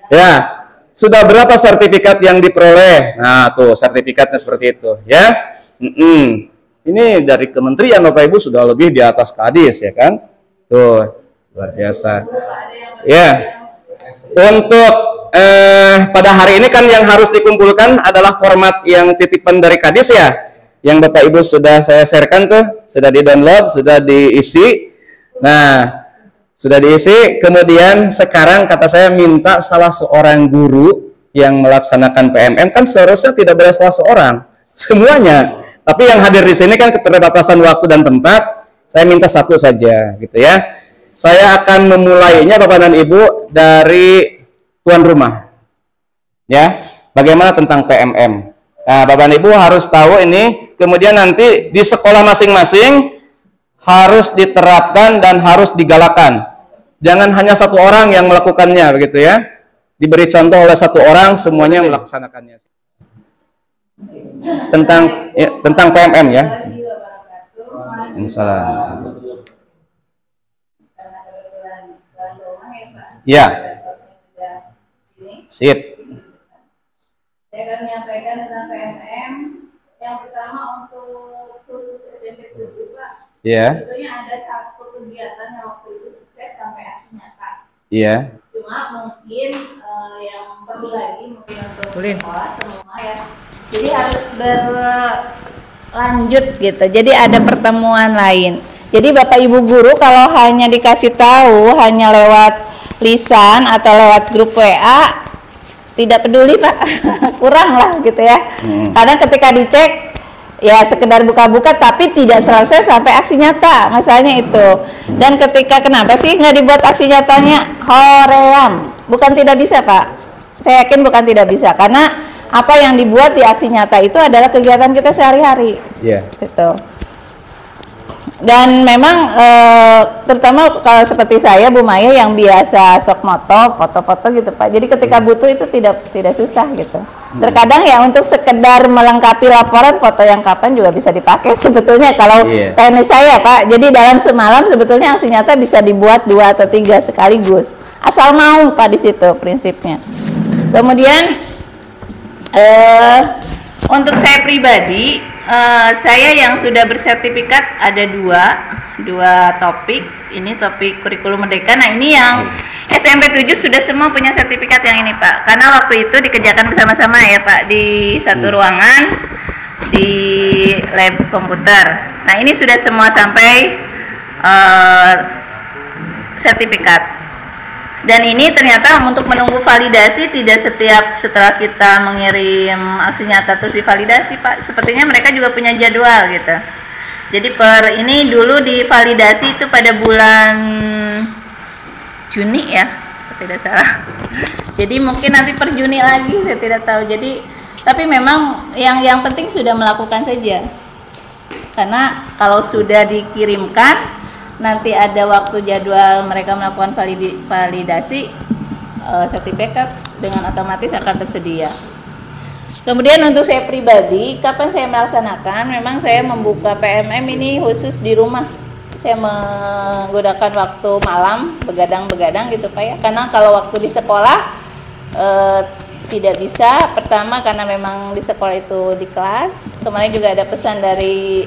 Ya, sudah berapa sertifikat yang diperoleh? Nah, tuh sertifikatnya seperti itu, ya. Ini dari kementerian Bapak Ibu sudah lebih di atas Kadis, ya kan? Tuh, luar biasa. Ya, untuk pada hari ini kan yang harus dikumpulkan adalah format yang titipan dari Kadis ya, yang Bapak Ibu sudah saya sharekan tuh, sudah di-download, sudah diisi. Nah, sudah diisi. Kemudian sekarang kata saya minta salah seorang guru yang melaksanakan PMM, kan seharusnya tidak boleh salah seorang, semuanya. Tapi yang hadir di sini kan keterbatasan waktu dan tempat, saya minta satu saja, gitu ya. Saya akan memulainya Bapak dan Ibu dari tuan rumah, ya. Bagaimana tentang PMM? Nah, Bapak dan Ibu harus tahu ini. Kemudian nanti di sekolah masing-masing harus diterapkan dan harus digalakan. Jangan hanya satu orang yang melakukannya, begitu ya. Diberi contoh oleh satu orang, semuanya melaksanakannya. Tentang PMM ya. Insyaallah. Ya. Sip. Saya akan menyampaikan tentang PMM. Yang pertama untuk khusus SMP 7, Pak. Iya. Sebetulnya ada satu kegiatan yang waktu itu sukses sampai aksi nyata. Iya. Cuma mungkin yang perlu lagi mungkin untuk sekolah semua ya. Jadi harus berlanjut gitu. Jadi ada pertemuan lain. Jadi Bapak Ibu guru kalau hanya dikasih tahu hanya lewat lisan atau lewat grup WA tidak peduli Pak, kurang lah gitu ya. Karena ketika dicek ya sekedar buka-buka tapi tidak selesai sampai aksi nyata, masalahnya itu. Dan ketika kenapa sih nggak dibuat aksi nyatanya? Hoream, bukan tidak bisa Pak. Saya yakin bukan tidak bisa karena apa yang dibuat di aksi nyata itu adalah kegiatan kita sehari-hari. Iya. Gitu. Dan memang terutama kalau seperti saya Bu Maya yang biasa sok moto, foto-foto gitu Pak. Jadi ketika butuh itu tidak susah gitu. Terkadang ya untuk sekedar melengkapi laporan foto yang kapan juga bisa dipakai sebetulnya kalau teknis saya Pak. Jadi dalam semalam sebetulnya aksi nyata bisa dibuat 2 atau 3 sekaligus. Asal mau Pak di situ prinsipnya. Kemudian untuk saya pribadi saya yang sudah bersertifikat ada dua topik. Ini topik kurikulum merdeka. Nah ini yang SMP 7 sudah semua punya sertifikat yang ini Pak. Karena waktu itu dikerjakan bersama-sama ya Pak di satu ruangan di lab komputer. Nah ini sudah semua sampai sertifikat. Dan ini ternyata untuk menunggu validasi tidak setelah kita mengirim aksi nyata terus divalidasi Pak. Sepertinya mereka juga punya jadwal gitu. Jadi ini dulu divalidasi itu pada bulan Juni ya, tidak salah. Jadi mungkin nanti per Juni lagi, saya tidak tahu. Jadi tapi memang yang penting sudah melakukan saja. Karena kalau sudah dikirimkan nanti ada waktu jadwal mereka melakukan validasi, sertifikat dengan otomatis akan tersedia. Kemudian untuk saya pribadi, kapan saya melaksanakan? Memang saya membuka PMM ini khusus di rumah. Saya menggunakan waktu malam, begadang-begadang gitu Pak ya. Karena kalau waktu di sekolah tidak bisa. Pertama karena memang di sekolah itu di kelas. Kemarin juga ada pesan dari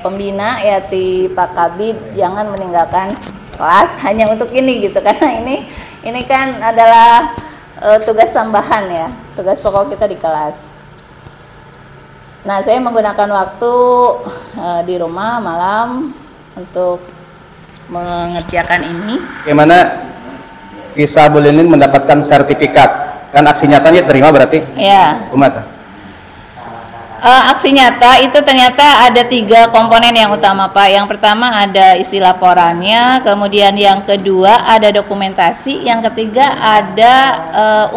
pembina ya di Pak Kabid, jangan meninggalkan kelas hanya untuk ini gitu, karena ini kan adalah tugas tambahan ya, tugas pokok kita di kelas. Nah saya menggunakan waktu di rumah malam untuk mengerjakan ini. Bagaimana bisa Bu Lenlin mendapatkan sertifikat? Kan aksi nyatanya terima berarti? Ya. Umat. aksi nyata itu ternyata ada 3 komponen yang utama Pak. Yang pertama ada isi laporannya, kemudian yang kedua ada dokumentasi, yang ketiga ada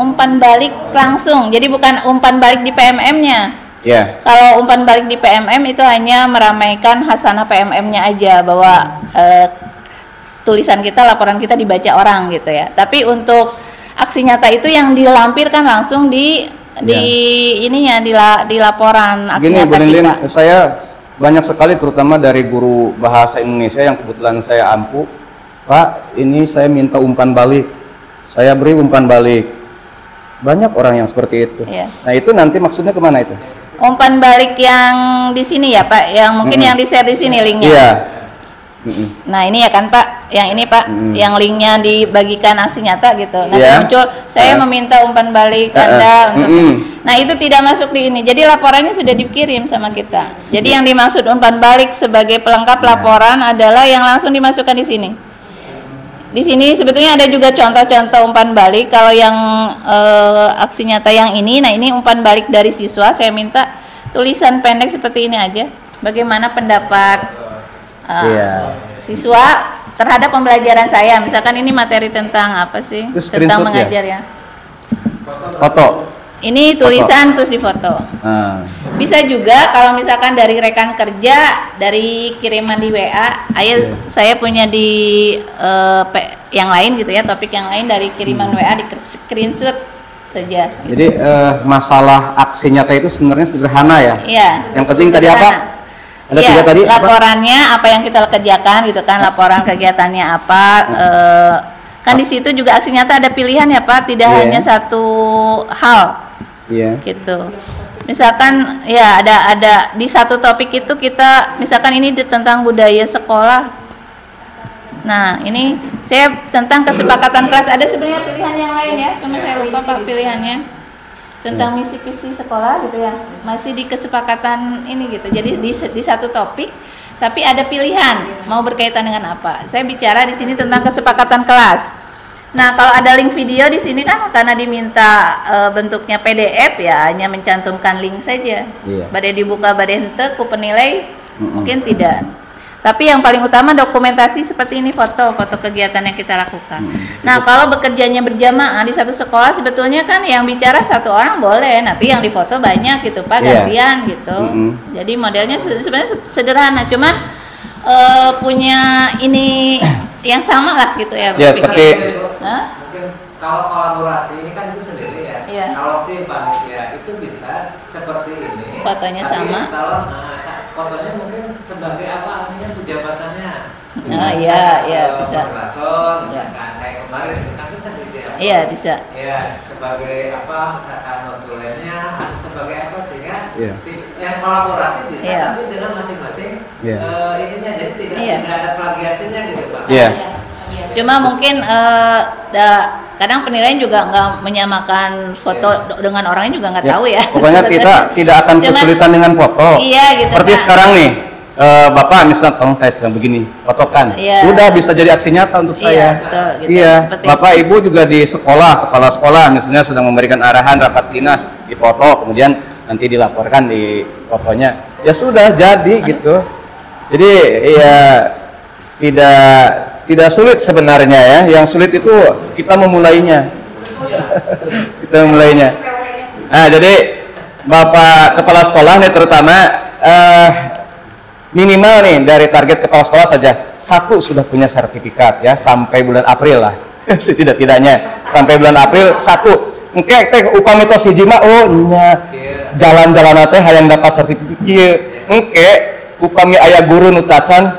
umpan balik langsung. Jadi bukan umpan balik di PMM-nya. Ya. Kalau umpan balik di PMM itu hanya meramaikan hasanah PMM-nya aja, bahwa tulisan kita, laporan kita dibaca orang gitu ya. Tapi untuk aksi nyata itu yang dilampirkan langsung di ininya di laporan aksi Gini, nyata Bu Lilin, kita. saya banyak sekali terutama dari guru bahasa Indonesia yang kebetulan saya ampuh, Pak, ini saya minta umpan balik, saya beri umpan balik. Banyak orang yang seperti itu. Iya. Nah itu nanti maksudnya kemana itu? Umpan balik yang di sini ya Pak, yang mungkin yang di-share di sini linknya. Iya. Nah ini ya kan Pak, yang ini Pak, yang linknya dibagikan aksi nyata gitu. Nanti Yeah. muncul, saya meminta umpan balik Anda untuk. Nah itu tidak masuk di ini. Jadi laporannya sudah dikirim sama kita. Jadi yang dimaksud umpan balik sebagai pelengkap laporan adalah yang langsung dimasukkan di sini. Di sini sebetulnya ada juga contoh-contoh umpan balik. Kalau yang aksi nyata yang ini, nah ini umpan balik dari siswa. Saya minta tulisan pendek seperti ini aja. Bagaimana pendapat siswa terhadap pembelajaran saya? Misalkan ini materi tentang apa sih? Terus Tentang screenshot mengajar ya. Foto. Ini tulisan terus difoto. Bisa juga kalau misalkan dari rekan kerja, dari kiriman di WA, saya punya di yang lain gitu ya, topik yang lain dari kiriman WA di screenshot saja. Jadi masalah aksi nyata itu sebenarnya sederhana ya. Iya. Yang penting tadi apa? Ada Iya, 3 tadi. laporannya apa yang kita kerjakan gitu kan, laporan kegiatannya apa. Kan di situ juga aksi nyata ada pilihan ya Pak, tidak hanya satu hal. Iya. Gitu. Misalkan ya ada di satu topik itu kita misalkan ini tentang budaya sekolah. Nah, ini saya tentang kesepakatan kelas. Ada sebenarnya pilihan yang lain ya, cuma saya lupa Pak pilihannya. Tentang misi visi sekolah gitu ya. Masih di kesepakatan ini gitu. Jadi di satu topik tapi ada pilihan mau berkaitan dengan apa. Saya bicara di sini tentang kesepakatan kelas. Nah, kalau ada link video di sini kan karena diminta bentuknya PDF ya, hanya mencantumkan link saja. Badai dibuka, badai henteu ku penilai mungkin tidak. Tapi yang paling utama dokumentasi seperti ini, foto kegiatan yang kita lakukan. Nah, kalau bekerjanya berjamaah di satu sekolah sebetulnya kan yang bicara satu orang boleh, nanti yang difoto banyak gitu Pak, gantian gitu. Jadi modelnya sebenarnya sederhana, cuman punya ini yang sama lah gitu ya. Ya, seperti mungkin kalau kolaborasi ini kan itu sendiri ya. Iya. Kalau tim panitia itu bisa seperti ini. Fotonya tapi sama. Kalau fotonya mungkin sebagai apa artinya pejabatannya. Iya, bisa. Moderator, misalkan kayak kemarin itu kan bisa diupload. Iya, bisa. Ya, sebagai apa misalkan notulennya atau sebagai apa sehingga yang kolaborasi bisa tapi dengan masing-masing ininya, jadi tidak ada plagiasinya gitu Pak. Iya. Cuma mungkin kadang penilaian juga nggak menyamakan foto dengan orangnya juga nggak tahu ya. Pokoknya kita tidak akan kesulitan dengan foto. Iya gitu. Seperti Pak. Sekarang nih, Bapak misalnya tolong saya sedang begini, fotokan. Udah bisa jadi aksi nyata untuk saya. Betul, gitu. Iya. Seperti Bapak itu. Ibu juga di sekolah, kepala sekolah misalnya sedang memberikan arahan rapat dinas, difoto, kemudian nanti dilaporkan di fotonya. Ya sudah jadi gitu. Jadi ya tidak sulit sebenarnya ya. Yang sulit itu kita memulainya. Kita memulainya. Nah, jadi Bapak kepala sekolah nih terutama minimal nih dari target kepala sekolah saja 1 sudah punya sertifikat ya sampai bulan April lah. Setidak-tidaknya sampai bulan April 1. Engke teh upami tos hiji mah jalan-jalan teh hayang dapat sertifikat kieu. Engke upami aya guru nu tacan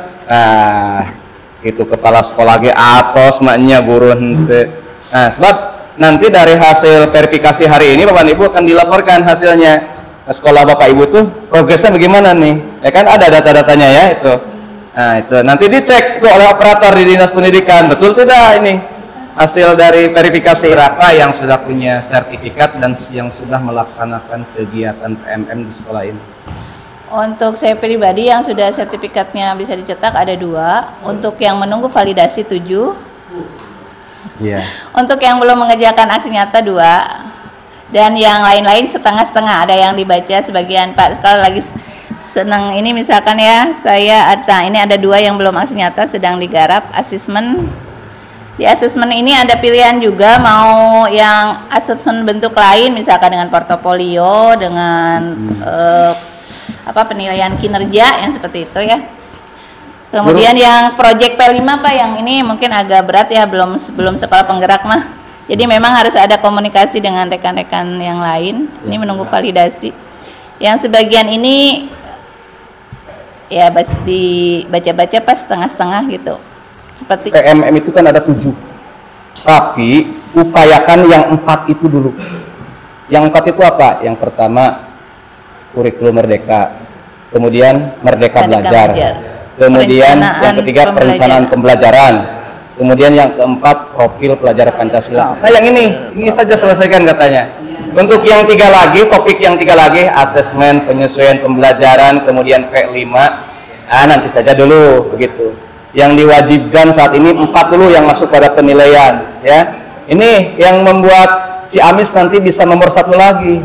itu kepala sekolah ge atos maknya guru henteu. Nah, sebab nanti dari hasil verifikasi hari ini Bapak Ibu akan dilaporkan hasilnya. Nah, sekolah Bapak Ibu tuh progresnya bagaimana nih? Ya kan ada data-datanya ya itu. Nah, itu nanti dicek tuh oleh operator di Dinas Pendidikan, betul tidak ini hasil dari verifikasi apa yang sudah punya sertifikat dan yang sudah melaksanakan kegiatan PMM di sekolah ini. Untuk saya pribadi yang sudah sertifikatnya bisa dicetak ada 2. Untuk yang menunggu validasi 7. Iya. Untuk yang belum mengerjakan aksi nyata 2. Dan yang lain-lain setengah-setengah, ada yang dibaca sebagian. Pak, kalau lagi senang ini misalkan ya, ini ada 2 yang belum aksi nyata sedang digarap asesmen. Di asesmen ini ada pilihan juga, mau yang asesmen bentuk lain misalkan dengan portofolio, dengan penilaian kinerja yang seperti itu ya. Kemudian yang project P5 Pak, yang ini mungkin agak berat ya, belum sekolah penggerak mah. Jadi memang harus ada komunikasi dengan rekan-rekan yang lain. Ini menunggu validasi. Yang sebagian ini ya dibaca-baca pas setengah-setengah gitu. Seperti PMM itu kan ada 7. Tapi upayakan yang 4 itu dulu. Yang 4 itu apa? Yang pertama kurikulum merdeka. Kemudian merdeka belajar. Kemudian yang ketiga perencanaan pembelajaran. Kemudian yang keempat profil pelajar Pancasila. Nah yang ini saja selesaikan katanya. Untuk yang 3 lagi, topik yang 3 lagi, asesmen penyesuaian pembelajaran, kemudian P5, nanti saja dulu begitu. Yang diwajibkan saat ini 4 dulu yang masuk pada penilaian, ya. Ini yang membuat Ciamis nanti bisa nomor 1 lagi,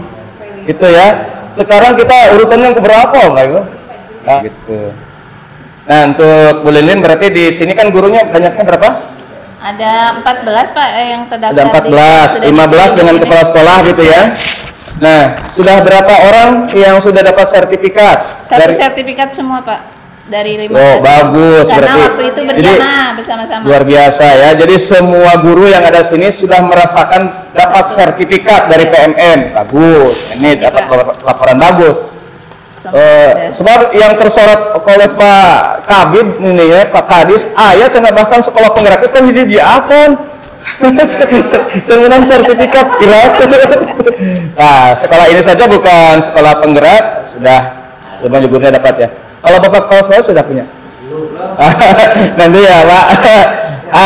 gitu ya. Sekarang kita urutannya keberapa, enggak itu? Nah, gitu. Nah, untuk Bu Lilin berarti di sini kan gurunya banyaknya berapa? Ada 14 Pak yang terdaftar. Ada 14, 15 dengan kepala sekolah gitu ya. Nah, sudah berapa orang yang sudah dapat sertifikat? Sertifikat semua Pak. Dari 15. Oh, bagus. Karena berarti waktu itu berjamaah bersama-sama. Luar biasa ya. Jadi semua guru yang ada sini sudah merasakan dapat sertifikat dari PMM. Bagus. Ini dapat laporan bagus. Sebab yang tersorot oleh Pak Kabid ini ya, Pak Kadis, cenah bahkan sekolah penggerak itu hiji acan. Cenah sertifikat kira. Nah, sekolah ini saja bukan sekolah penggerak, sudah semua guruna dapat ya. Kalau Bapak kepala sekolah sudah punya? Nanti ya Pak.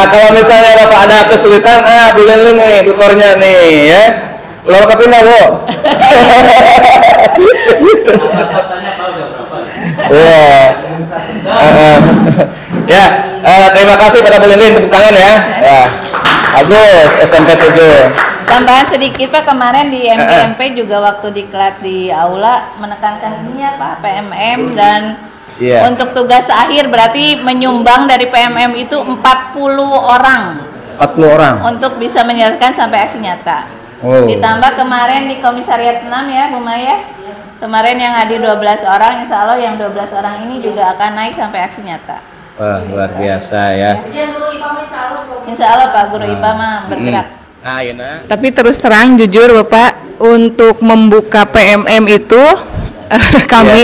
Kalau misalnya Bapak ada kesulitan, boleh nih tutornya nih ya. Kalau kepindah Bu. Ya, terima kasih pada Bu Lilin, tepuk tangan ya. Ya, bagus SMP 7. Tambahan sedikit Pak, kemarin di MPMP juga waktu diklat di aula menekankan ini ya Pak, PMM dan untuk tugas akhir berarti menyumbang dari PMM itu 40 orang. 40 orang. Untuk bisa menyelesaikan sampai aksi nyata. Ditambah kemarin di Komisariat 6 ya Bu Maya. Kemarin yang hadir 12 orang, insya Allah yang 12 orang ini juga akan naik sampai aksi nyata. Wah, luar biasa ya. Insya Allah Pak Guru IPA mah bergerak. Tapi terus terang jujur Bapak, untuk membuka PMM itu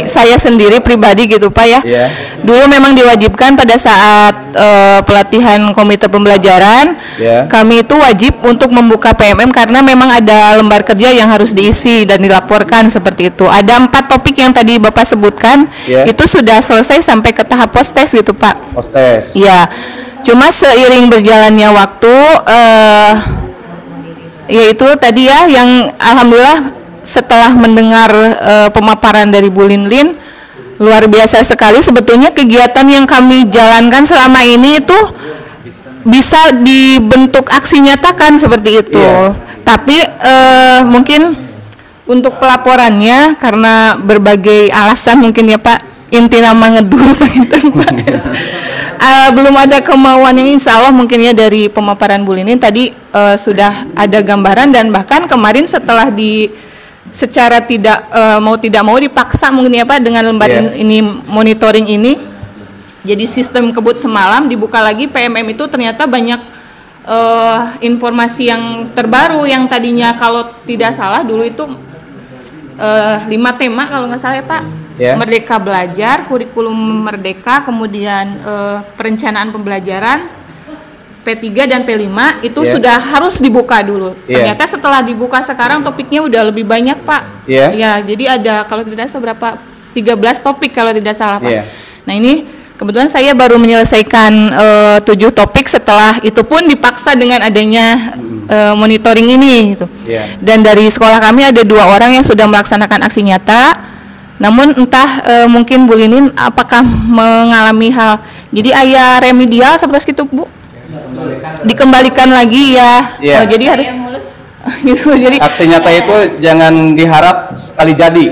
saya sendiri pribadi gitu Pak ya. Dulu memang diwajibkan pada saat pelatihan komite pembelajaran, kami itu wajib untuk membuka PMM karena memang ada lembar kerja yang harus diisi dan dilaporkan seperti itu. Ada 4 topik yang tadi Bapak sebutkan, itu sudah selesai sampai ke tahap post-test gitu Pak. Post-test. Iya. Cuma seiring berjalannya waktu, yaitu tadi ya yang alhamdulillah setelah mendengar pemaparan dari Bu Lilin, luar biasa sekali sebetulnya kegiatan yang kami jalankan selama ini itu bisa dibentuk aksi nyatakan seperti itu. Tapi mungkin untuk pelaporannya karena berbagai alasan mungkin ya Pak, inti nama ngedur Pak. Belum ada kemauan yang insya Allah mungkin ya dari pemaparan Bu Lilin tadi sudah ada gambaran, dan bahkan kemarin setelah secara tidak mau dipaksa mungkin ya Pak dengan lembar ini monitoring ini, jadi sistem kebut semalam dibuka lagi PMM itu ternyata banyak informasi yang terbaru yang tadinya kalau tidak salah dulu itu 5 tema kalau nggak salah ya Pak. Merdeka belajar, kurikulum merdeka, kemudian perencanaan pembelajaran, P3 dan P5 itu sudah harus dibuka dulu. Ternyata setelah dibuka sekarang topiknya udah lebih banyak Pak. Ya, jadi ada kalau tidak salah berapa 13 topik kalau tidak salah Pak. Nah ini kebetulan saya baru menyelesaikan 7 topik setelah itu pun dipaksa dengan adanya monitoring ini gitu. Dan dari sekolah kami ada 2 orang yang sudah melaksanakan aksi nyata. Namun entah mungkin Bu Lilin apakah mengalami hal jadi ayah remedial seperti itu Bu? Dikembalikan lagi ya. Jadi harus gitu. Jadi aksi nyata itu jangan diharap sekali jadi.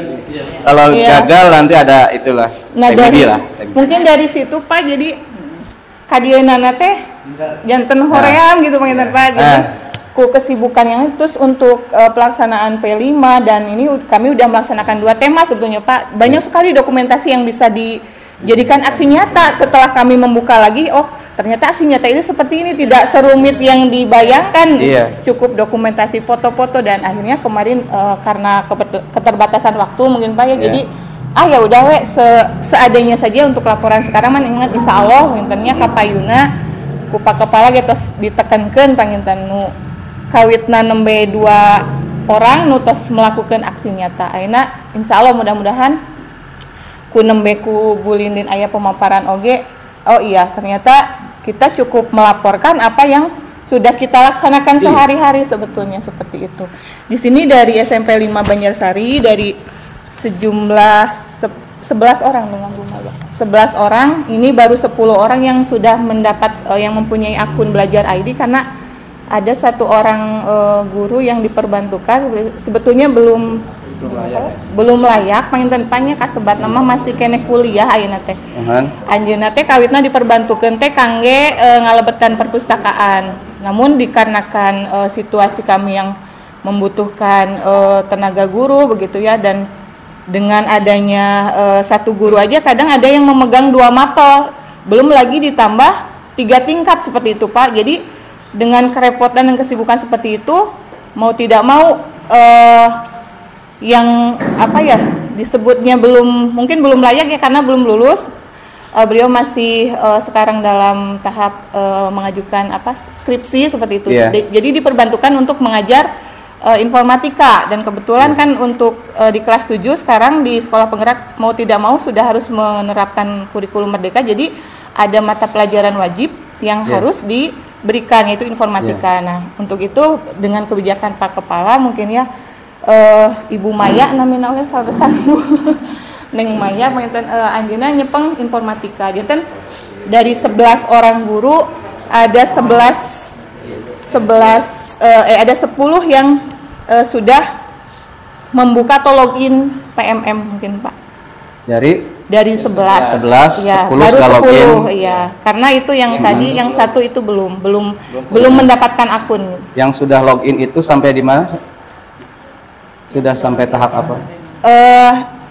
Kalau gagal nanti ada itulah. Nah dari mungkin dari situ Pak, jadi kadieunana teh janten hoream gitu panginten Pak. Jadi ku kesibukan yang terus untuk pelaksanaan P5 dan ini kami udah melaksanakan 2 tema sebetulnya Pak. Banyak sekali dokumentasi yang bisa dijadikan aksi nyata. Setelah kami membuka lagi, oh ternyata aksi nyata itu seperti ini, tidak serumit yang dibayangkan. Cukup dokumentasi foto-foto dan akhirnya kemarin karena keterbatasan waktu mungkin Pak ya, jadi ya udah seadanya saja untuk laporan sekarang man ingat insya Allah ngintennya kapayuna kupa kepala gitu ditekankan panginten nu kawitna nembe 2 orang nutos melakukan aksi nyata. Ayeuna insya Allah mudah-mudahan ku nembe ku bulindin aya pemaparan oge. Oh iya, ternyata kita cukup melaporkan apa yang sudah kita laksanakan sehari-hari sebetulnya seperti itu. Di sini dari SMP 5 Banjarsari dari sejumlah 11 orang dengan Bu Maya. 11 orang, ini baru 10 orang yang sudah mendapat yang mempunyai akun Belajar ID karena ada 1 orang guru yang diperbantukan sebetulnya belum layak panginten pannya kasebat nama masih kene kuliah ayeuna teh. Anjeunna teh kawitna diperbantukeun teh kangge ngalebetkan perpustakaan. Namun dikarenakan situasi kami yang membutuhkan tenaga guru begitu ya, dan dengan adanya 1 guru aja kadang ada yang memegang 2 mapel, belum lagi ditambah 3 tingkat seperti itu Pak. Jadi dengan kerepotan dan kesibukan seperti itu, mau tidak mau yang apa ya disebutnya mungkin belum layak ya karena belum lulus. Beliau masih sekarang dalam tahap mengajukan skripsi seperti itu. Jadi diperbantukan untuk mengajar informatika dan kebetulan kan untuk di kelas 7 sekarang di sekolah penggerak mau tidak mau sudah harus menerapkan kurikulum merdeka. Jadi ada mata pelajaran wajib yang harus diberikan yaitu informatika. Nah, untuk itu dengan kebijakan Pak Kepala mungkin ya Ibu Maya namina oleh pesan Ibu Neng Maya panginten anjeunna nyepeng informatika. Janten dari 11 orang guru ada 10 yang sudah membuka atau login PMM mungkin Pak. Dari 11 ya, 10 baru 10 ya. Karena itu yang tadi yang 1 itu belum mendapatkan akun. Yang sudah login itu sampai di mana? Sudah sampai tahap apa?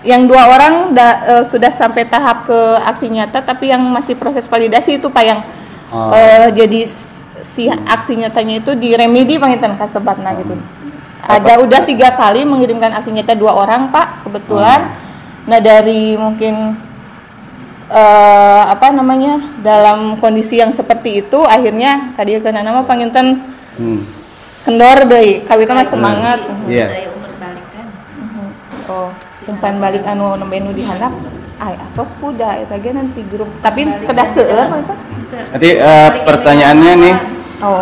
Yang 2 orang sudah sampai tahap ke aksi nyata, tapi yang masih proses validasi itu Pak yang jadi si aksi nyatanya itu diremedi panginten kasebatna gitu. Ada udah 3 kali mengirimkan aksi nyata 2 orang Pak kebetulan. Nah dari mungkin dalam kondisi yang seperti itu akhirnya kadiekeunana nama panginten kendor deui kawitna mah semangat. Umpan balik anu nembe nu dihandap atos kuda eta ge nanti grup tapi kedah seueur eta. Nanti pertanyaannya nih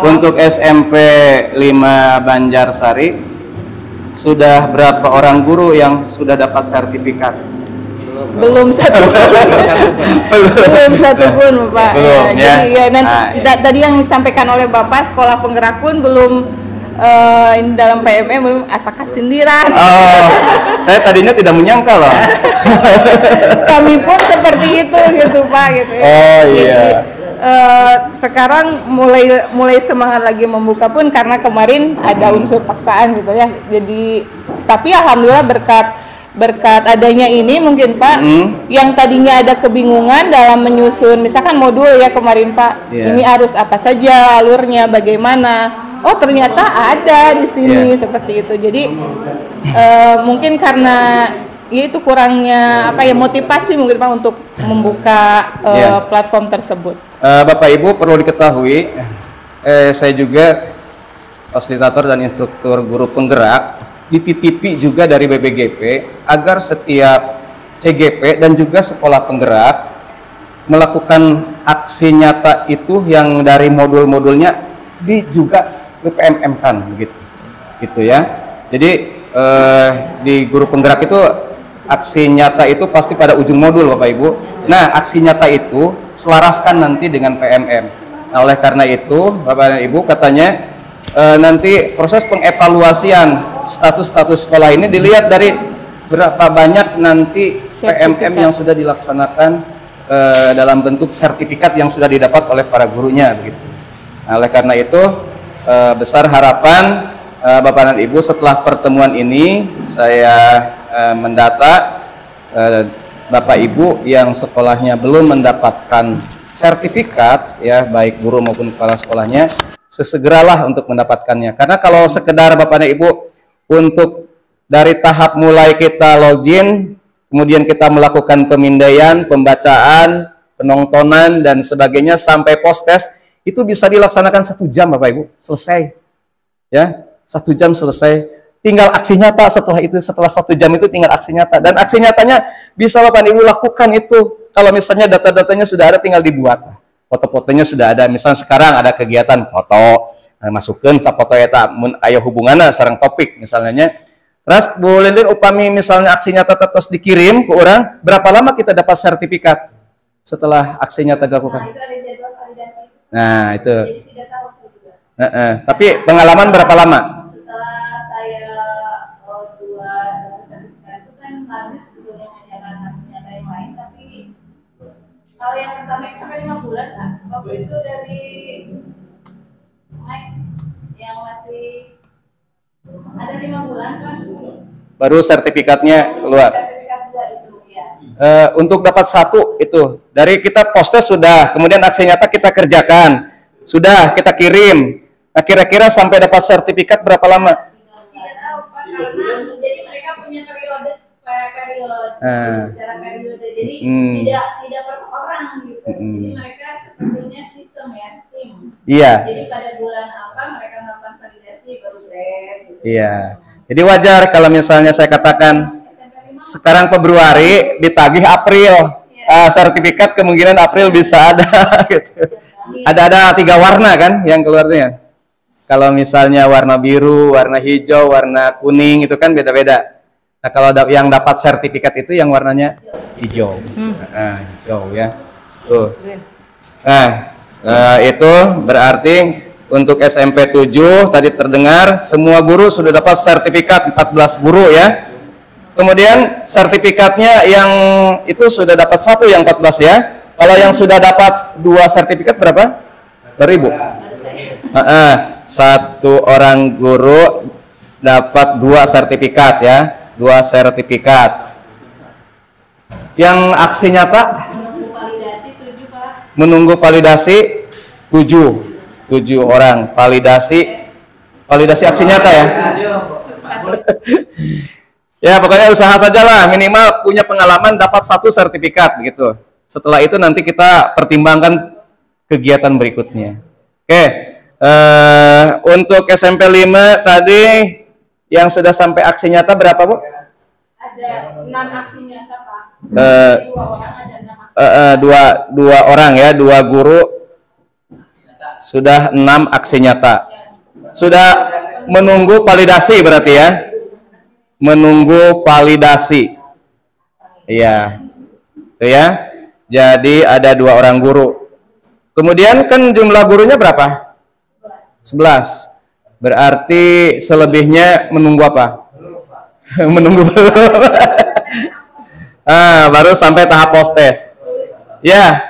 untuk SMP 5 Banjarsari sudah berapa orang guru yang sudah dapat sertifikat? Belum satu pun Pak. Jadi nanti tadi yang disampaikan oleh Bapak sekolah penggerak pun belum ini dalam PMM belum asaka sindiran. Saya tadinya tidak menyangka loh. Kami pun seperti itu gitu Pak gitu. Jadi, sekarang mulai semangat lagi membuka pun karena kemarin ada unsur paksaan gitu ya. Jadi tapi alhamdulillah berkat adanya ini mungkin Pak yang tadinya ada kebingungan dalam menyusun misalkan modul ya kemarin Pak. Ini harus apa saja alurnya bagaimana. Oh ternyata ada di sini seperti itu. Jadi mungkin karena ya itu kurangnya motivasi mungkin Pak untuk membuka platform tersebut. Bapak Ibu perlu diketahui, saya juga fasilitator dan instruktur guru penggerak dititipi juga dari BPGP agar setiap CGP dan juga sekolah penggerak melakukan aksi nyata itu yang dari modul-modulnya juga PMM kan gitu ya. Jadi di guru penggerak itu aksi nyata itu pasti pada ujung modul Bapak Ibu. Nah aksi nyata itu selaraskan nanti dengan PMM. Nah oleh karena itu Bapak dan Ibu katanya nanti proses pengevaluasian status sekolah ini dilihat dari berapa banyak nanti PMM yang sudah dilaksanakan dalam bentuk sertifikat yang sudah didapat oleh para gurunya begitu. Nah, oleh karena itu besar harapan Bapak dan Ibu setelah pertemuan ini saya mendata Bapak Ibu yang sekolahnya belum mendapatkan sertifikat ya, baik guru maupun kepala sekolahnya, sesegeralah untuk mendapatkannya. Karena kalau sekedar Bapak dan Ibu untuk dari tahap mulai kita login, kemudian kita melakukan pemindaian, pembacaan, penontonan dan sebagainya sampai post test, itu bisa dilaksanakan 1 jam Bapak Ibu, selesai ya, 1 jam selesai. Tinggal aksi nyata setelah itu, setelah 1 jam itu tinggal aksi nyata, dan aksi nyatanya bisa Bapak Ibu lakukan itu. Kalau misalnya data-datanya sudah ada, tinggal dibuat, foto-fotonya sudah ada. Misalnya sekarang ada kegiatan foto, masukkan foto eta aya hubunganna sareng topik misalnya. Terus Bu Lilin upami misalnya aksi nyata terus dikirim ke orang, berapa lama kita dapat sertifikat setelah aksi nyata dilakukan? Nah, itu ada jadwal validasi. Nah, itu. Jadi tidak tahu juga. Tapi pengalaman berapa lama? Setelah saya dua sertifikat itu kan habis sebetulnya menjalankan aksi nyata yang lain, tapi kalau yang pertama itu sampai 5 bulan kan, waktu itu dari Mike yang masih ada 5 bulan kan, baru sertifikatnya keluar. sertifikat 2 itu ya. Untuk dapat 1 itu dari kita post sudah, kemudian aksi nyata kita kerjakan, sudah kita kirim. Nah, kira-kira sampai dapat sertifikat berapa lama? Tidak tahu Pak, karena jadi mereka punya periode secara periode, jadi tidak per orang gitu. Jadi mereka sepertinya sistem ya, tim. Iya. Jadi pada bulan apa mereka melakukan validasi baru grade. Gitu. Iya. Jadi wajar kalau misalnya saya katakan sekarang Februari ditagih April, sertifikat kemungkinan April bisa ada. Gitu. Ada 3 warna kan yang keluarnya. Kalau misalnya warna biru, warna hijau, warna kuning itu kan beda-beda. Nah, kalau yang dapat sertifikat itu yang warnanya hijau. Hijau ya. Tuh. Nah, itu berarti untuk SMP 7 tadi terdengar semua guru sudah dapat sertifikat, 14 guru ya. Kemudian sertifikatnya yang itu sudah dapat 1 yang 14 ya. Kalau yang sudah dapat 2 sertifikat berapa? 2.000. 1 orang guru dapat 2 sertifikat ya, 2 sertifikat. Yang aksi nyata Menunggu validasi 7 Pak. menunggu validasi 7 orang validasi aksi nyata ya. Ya pokoknya usaha sajalah, minimal punya pengalaman dapat 1 sertifikat begitu. Setelah itu nanti kita pertimbangkan kegiatan berikutnya. Oke. Untuk SMP 5 tadi yang sudah sampai aksi nyata berapa Bu? Ada 6 aksi nyata Pak. 2 orang ada 6 aksi. 2 orang ya, 2 guru sudah 6 aksi nyata. Sudah menunggu validasi berarti ya. Menunggu validasi. Iya. Itu ya. Jadi ada 2 orang guru. Kemudian kan jumlah gurunya berapa? 11. Berarti selebihnya menunggu apa? Menunggu baru sampai tahap post test. Ya,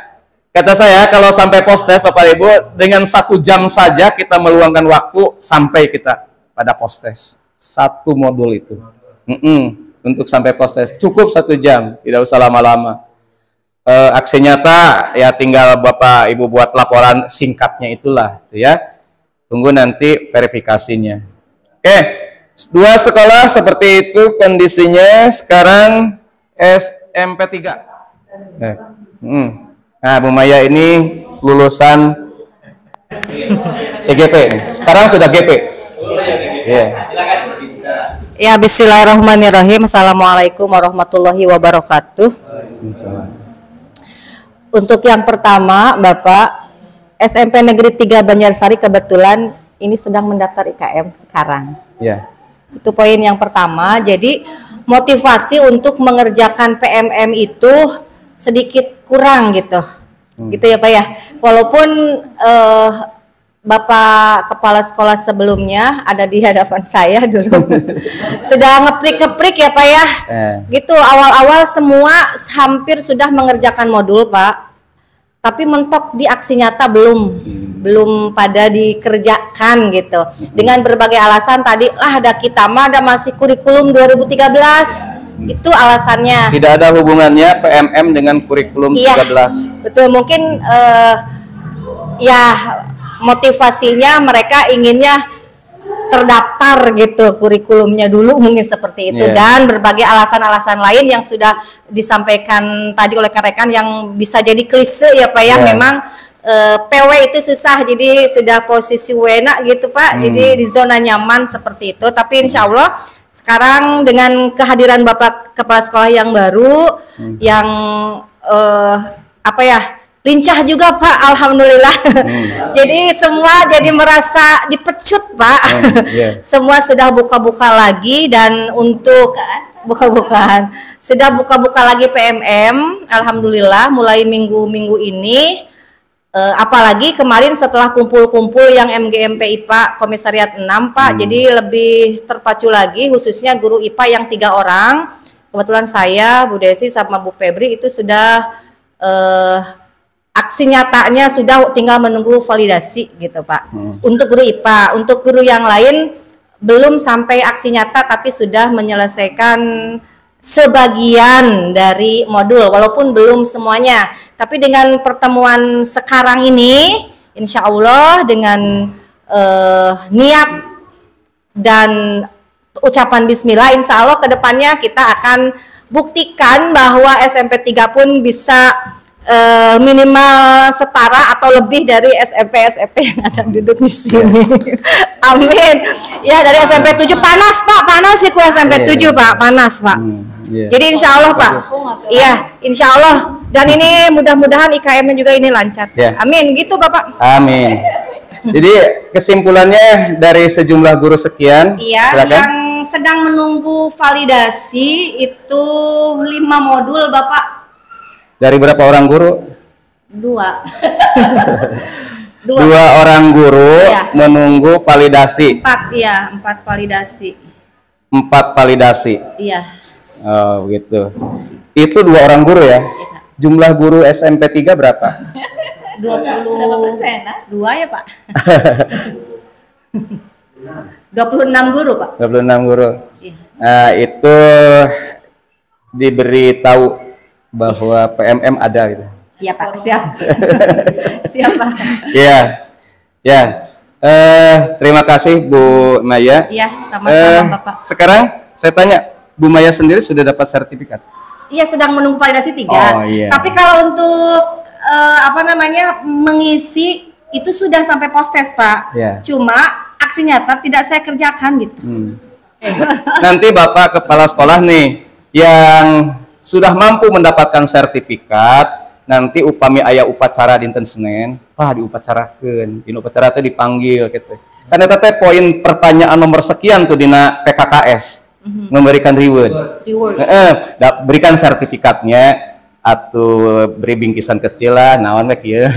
kata saya kalau sampai post test Bapak Ibu dengan 1 jam saja kita meluangkan waktu sampai kita pada post test. 1 modul itu. Untuk sampai post test cukup 1 jam, tidak usah lama-lama. Aksi nyata ya tinggal Bapak Ibu buat laporan singkatnya itulah itu ya. Tunggu nanti verifikasinya. Oke, 2 sekolah seperti itu kondisinya. Sekarang SMP 3. Nah, Bu Maya ini lulusan CGP. Sekarang sudah GP. Yeah. Ya, bismillahirrahmanirrahim. Assalamualaikum warahmatullahi wabarakatuh. Untuk yang pertama, Bapak, SMP Negeri 3 Banjarsari kebetulan ini sedang mendaftar IKM sekarang. Ya. Itu poin yang pertama. Jadi motivasi untuk mengerjakan PMM itu sedikit kurang gitu. Gitu ya Pak ya. Walaupun Bapak Kepala Sekolah sebelumnya ada di hadapan saya dulu. Sudah ngeprik-ngeprik ya Pak ya. Gitu awal-awal semua hampir sudah mengerjakan modul Pak. Tapi mentok di aksi nyata belum pada dikerjakan gitu. Dengan berbagai alasan tadi lah ada kita mah ada masih kurikulum 2013. Itu alasannya. Tidak ada hubungannya PMM dengan kurikulum 13. Iya, betul mungkin ya motivasinya mereka inginnya terdaftar gitu kurikulumnya dulu mungkin seperti itu dan berbagai alasan-alasan lain yang sudah disampaikan tadi oleh rekan-rekan yang bisa jadi klise ya Pak ya memang PW itu susah jadi sudah posisi wena gitu Pak jadi di zona nyaman seperti itu tapi insya Allah sekarang dengan kehadiran Bapak Kepala Sekolah yang baru yang apa ya lincah juga Pak, alhamdulillah. Jadi semua jadi merasa dipecut Pak. Semua sudah buka-buka lagi dan untuk buka-bukaan sudah buka-buka lagi PMM, alhamdulillah mulai minggu-minggu ini. Apalagi kemarin setelah kumpul-kumpul yang MGMP IPA Komisariat 6 Pak, jadi lebih terpacu lagi khususnya guru IPA yang 3 orang. Kebetulan saya, Bu Desi sama Bu Febri itu sudah aksi nyatanya sudah tinggal menunggu validasi gitu Pak. Untuk guru IPA, untuk guru yang lain belum sampai aksi nyata tapi sudah menyelesaikan sebagian dari modul walaupun belum semuanya. Tapi dengan pertemuan sekarang ini insya Allah dengan niat dan ucapan bismillah insya Allah kedepannya kita akan buktikan bahwa SMP 3 pun bisa minimal setara atau lebih dari SMP yang ada duduk di sini. Amin. Ya dari SMP 7 panas Pak, panas sih SMP 7 Pak, panas Pak. Jadi insya Allah Pak, iya insya Allah dan ini mudah-mudahan IKM-nya juga ini lancar. Amin, gitu Bapak. Amin. Jadi kesimpulannya dari sejumlah guru sekian, iya, yang sedang menunggu validasi itu 5 modul Bapak. Dari berapa orang guru? 2. 2 orang guru menunggu validasi. 4 ya, 4 validasi. 4 validasi. Iya. Oh gitu. Itu 2 orang guru ya? Jumlah guru SMP 3 berapa? 22 ya Pak. 26 guru Pak. 26 guru. Nah itu diberitahu bahwa PMM ada gitu. Iya Pak, siap. Siap Pak. Iya. Ya. Terima kasih Bu Maya. Iya, sama-sama Bapak. Sekarang saya tanya, Bu Maya sendiri sudah dapat sertifikat? Iya, sedang menunggu validasi 3. Oh, iya. Tapi kalau untuk apa namanya mengisi itu sudah sampai postes Pak. Cuma aksi nyata tidak saya kerjakan gitu. Nanti Bapak Kepala Sekolah nih yang sudah mampu mendapatkan sertifikat, nanti upami aya upacara dinten Senin, Pak diupacarakeun, dina upacara teh dipanggil gitu. Karena teh poin pertanyaan nomor sekian tuh dina PKKS, memberikan reward. Berikan sertifikatnya atau beri bingkisan kecil lah, naon we kieu.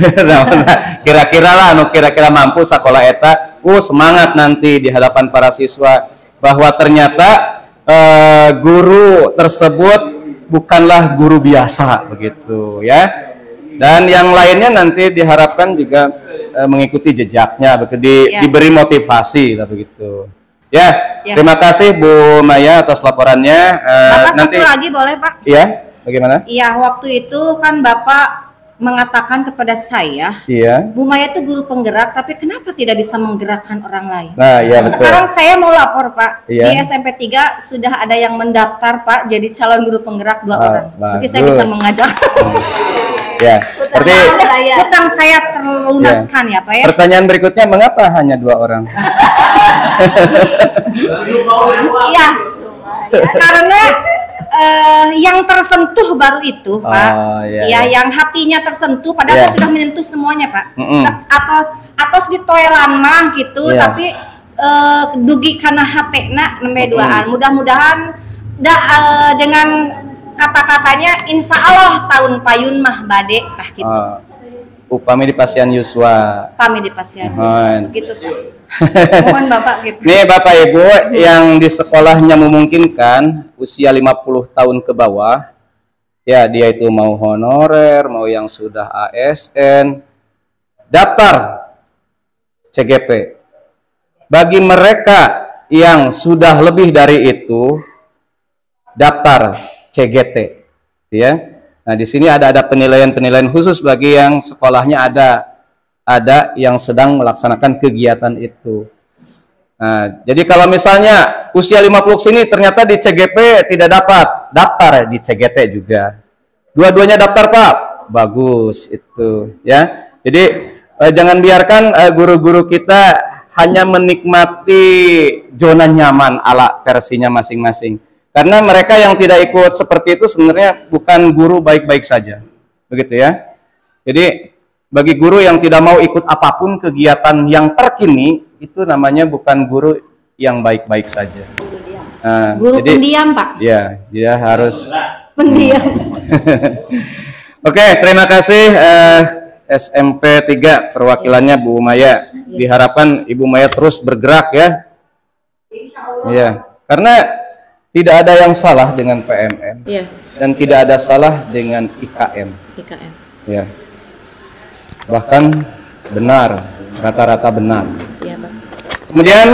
Kira-kira lah anu kira-kira mampu sekolah eta, semangat nanti di hadapan para siswa bahwa ternyata guru tersebut bukanlah guru biasa begitu ya, dan yang lainnya nanti diharapkan juga mengikuti jejaknya begitu, diberi motivasi begitu ya. Terima kasih Bu Maya atas laporannya. Bapak nanti satu lagi boleh Pak? Iya, bagaimana? Iya, waktu itu kan Bapak mengatakan kepada saya, Bu Maya itu guru penggerak, tapi kenapa tidak bisa menggerakkan orang lain? Nah, ya betul. Sekarang saya mau lapor Pak, di SMP 3 sudah ada yang mendaftar Pak, jadi calon guru penggerak 2 orang. Berarti saya bisa mengajak. Ya, berarti utang saya terlunaskan ya Pak ya. Pertanyaan berikutnya, mengapa hanya 2 orang? Iya, karena yang tersentuh baru itu Pak, yang hatinya tersentuh, padahal saya sudah menyentuh semuanya Pak. Atau di toilan mah gitu, tapi dugi karena hatena nembe duaan. Mudah-mudahan dengan kata-katanya insya Allah tahun payun mah bade gitu. upami di Pasian Yuswa. Upami di Pasian Yuswa. Gitu, Pak. Mohon Bapak gitu. Nih Bapak Ibu yang di sekolahnya memungkinkan usia 50 tahun ke bawah, ya dia itu mau honorer, mau yang sudah ASN, daftar CGP. Bagi mereka yang sudah lebih dari itu, daftar CGT, ya. Nah, di sini ada penilaian-penilaian khusus bagi yang sekolahnya ada yang sedang melaksanakan kegiatan itu. Nah, jadi kalau misalnya usia 50 sini ternyata di CGP tidak dapat, daftar di CGT juga. Dua-duanya daftar, Pak. Bagus itu, ya. Jadi jangan biarkan guru-guru kita hanya menikmati zona nyaman ala versinya masing-masing. Karena mereka yang tidak ikut seperti itu sebenarnya bukan guru baik-baik saja. Begitu ya. Jadi bagi guru yang tidak mau ikut apapun kegiatan yang terkini, itu namanya bukan guru yang baik-baik saja. Nah, guru jadi, pendiam, Pak. Ya, dia harus pendiam. Oke, terima kasih SMP 3 perwakilannya Bu Maya. Diharapkan Ibu Maya terus bergerak ya. Iya, karena tidak ada yang salah dengan PMM, dan tidak ada salah dengan IKM. Ya, bahkan benar, rata-rata benar. Ya, Pak. Kemudian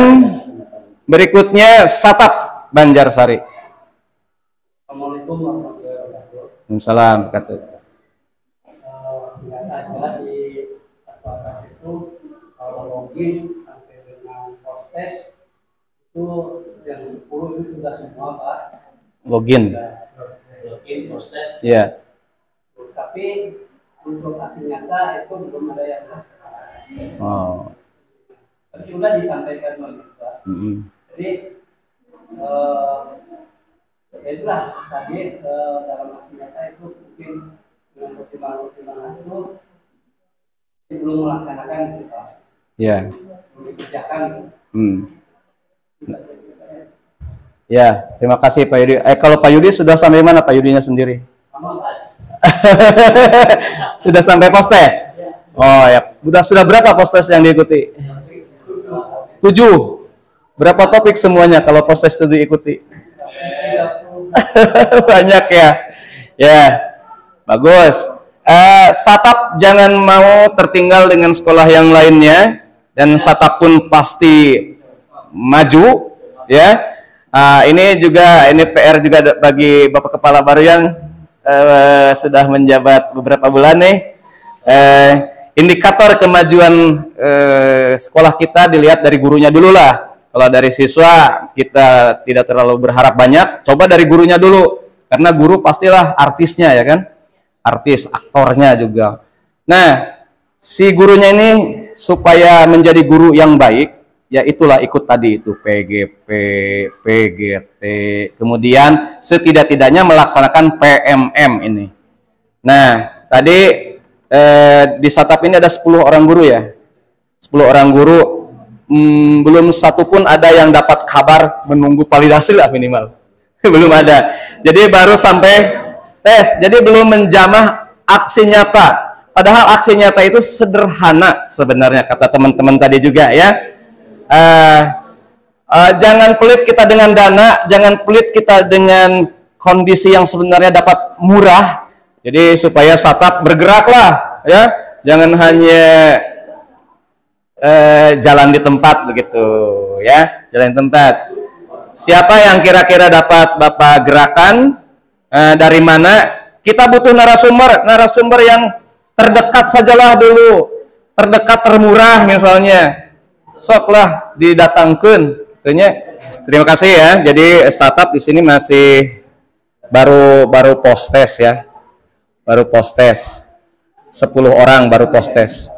berikutnya Satap Banjarsari. Assalamualaikum warahmatullahi wabarakatuh. Waalaikumsalam. Kata. Kalau login sampai dengan proses itu yang 10 itu sudah semua, Pak. Login. Login proses. Iya. Tapi untuk hasil nyata itu belum ada yang Oh. tapi sudah disampaikan Pak. Jadi ya itulah tadi dalam hasil nyata itu mungkin dengan pertimbangan itu belum melaksanakan itu, Pak. Iya. Belum dikerjakan. Ya, terima kasih Pak Yudi. Kalau Pak Yudi sudah sampai mana Pak Yudinya sendiri? Sudah sampai postes? Oh ya, sudah berapa postes yang diikuti? 7. Berapa topik semuanya kalau postes itu diikuti? Banyak ya. Ya, bagus. Satap jangan mau tertinggal dengan sekolah yang lainnya, dan Satap pun pasti maju, ya. Ini PR juga bagi Bapak Kepala baru yang sudah menjabat beberapa bulan nih. Indikator kemajuan sekolah kita dilihat dari gurunya dulu lah. Kalau dari siswa kita tidak terlalu berharap banyak, coba dari gurunya dulu, karena guru pastilah artisnya, ya kan, artis, aktornya juga. Nah, si gurunya ini supaya menjadi guru yang baik, ya itulah ikut tadi itu PGP, PGT, kemudian setidak-tidaknya melaksanakan PMM ini. Nah, tadi di Satap ini ada 10 orang guru ya. 10 orang guru, belum satu pun ada yang dapat kabar menunggu validasi lah minimal. Belum ada. Jadi baru sampai tes. Jadi belum menjamah aksi nyata. Padahal aksi nyata itu sederhana sebenarnya, kata teman-teman tadi juga ya. Jangan pelit kita dengan dana, jangan pelit kita dengan kondisi yang sebenarnya dapat murah. Jadi supaya Satap bergeraklah, ya, jangan hanya jalan di tempat begitu, ya, jalan di tempat. Siapa yang kira-kira dapat Bapak gerakan, dari mana? Kita butuh narasumber yang terdekat sajalah dulu, terdekat, termurah misalnya. Soklah didatangkan, tentunya. Terima kasih ya. Jadi Satap di sini masih baru postes ya, baru postes 10 orang baru postes.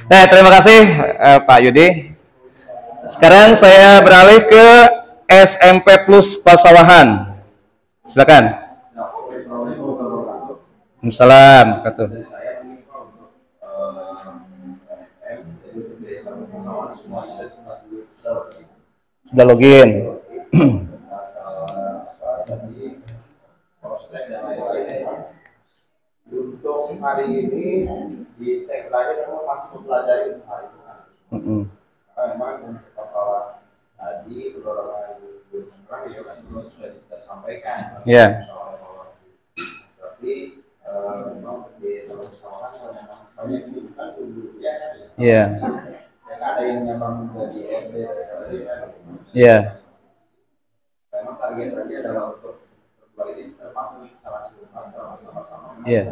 Nah, terima kasih Pak Yudi. Sekarang saya beralih ke SMP Plus Pasawahan. Silakan. Assalamualaikum. Sudah login. Untuk hari ini dicek lagi kamu masih mempelajari hari itu kan. Memang masalah tadi beberapa yang sudah disampaikan. Iya. Tapi memang di sekolah memang banyak bukan dulu ya. Iya. Ada yang memang dari SD dari Iya. memang targetnya adalah untuk sekolah ini terpapar salah satu sama-sama. Iya.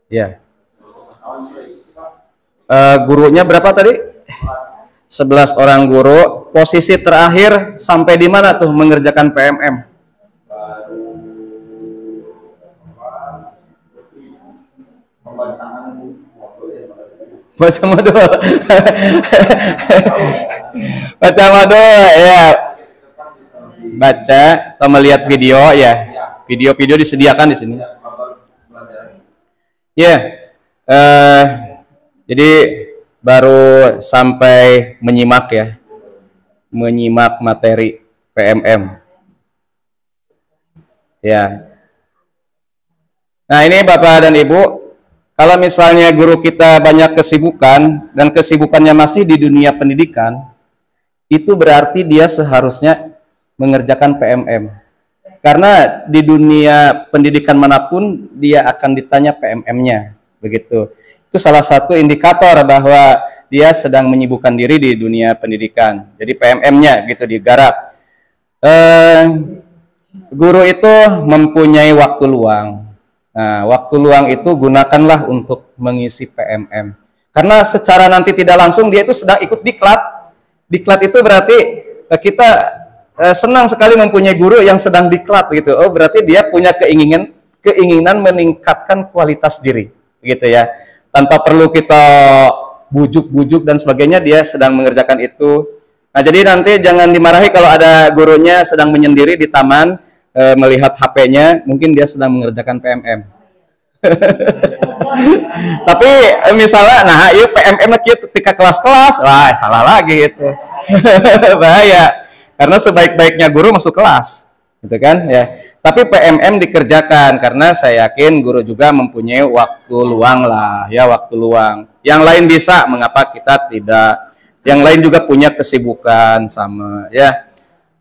Iya. Gurunya berapa tadi? 11 orang guru. Posisi terakhir sampai di mana tuh mengerjakan PMM? Baca modul. Baca modul ya. Baca atau melihat video ya. Video-video disediakan di sini. Ya. Jadi baru sampai menyimak ya. Menyimak materi PMM. Ya. Nah, ini Bapak dan Ibu, kalau misalnya guru kita banyak kesibukan dan kesibukannya masih di dunia pendidikan, itu berarti dia seharusnya mengerjakan PMM. Karena di dunia pendidikan manapun dia akan ditanya PMM-nya, begitu. Itu salah satu indikator bahwa dia sedang menyibukkan diri di dunia pendidikan. Jadi PMM-nya gitu digarap. Guru itu mempunyai waktu luang. Nah, waktu luang itu gunakanlah untuk mengisi PMM. Karena secara nanti tidak langsung dia itu sedang ikut diklat. Diklat itu berarti kita senang sekali mempunyai guru yang sedang diklat gitu. Oh, berarti dia punya keinginan meningkatkan kualitas diri, gitu ya. Tanpa perlu kita bujuk-bujuk dan sebagainya, dia sedang mengerjakan itu. Nah, jadi nanti jangan dimarahi kalau ada gurunya sedang menyendiri di taman, melihat HP-nya, mungkin dia sedang mengerjakan PMM. Tapi misalnya, nah, yuk PMM ketika kelas-kelas, wah salah lagi itu. Bahaya. Karena sebaik-baiknya guru masuk kelas, gitu kan? Ya. Tapi PMM dikerjakan karena saya yakin guru juga mempunyai waktu luang lah, ya waktu luang. Yang lain bisa, mengapa kita tidak? Yang lain juga punya kesibukan sama, ya.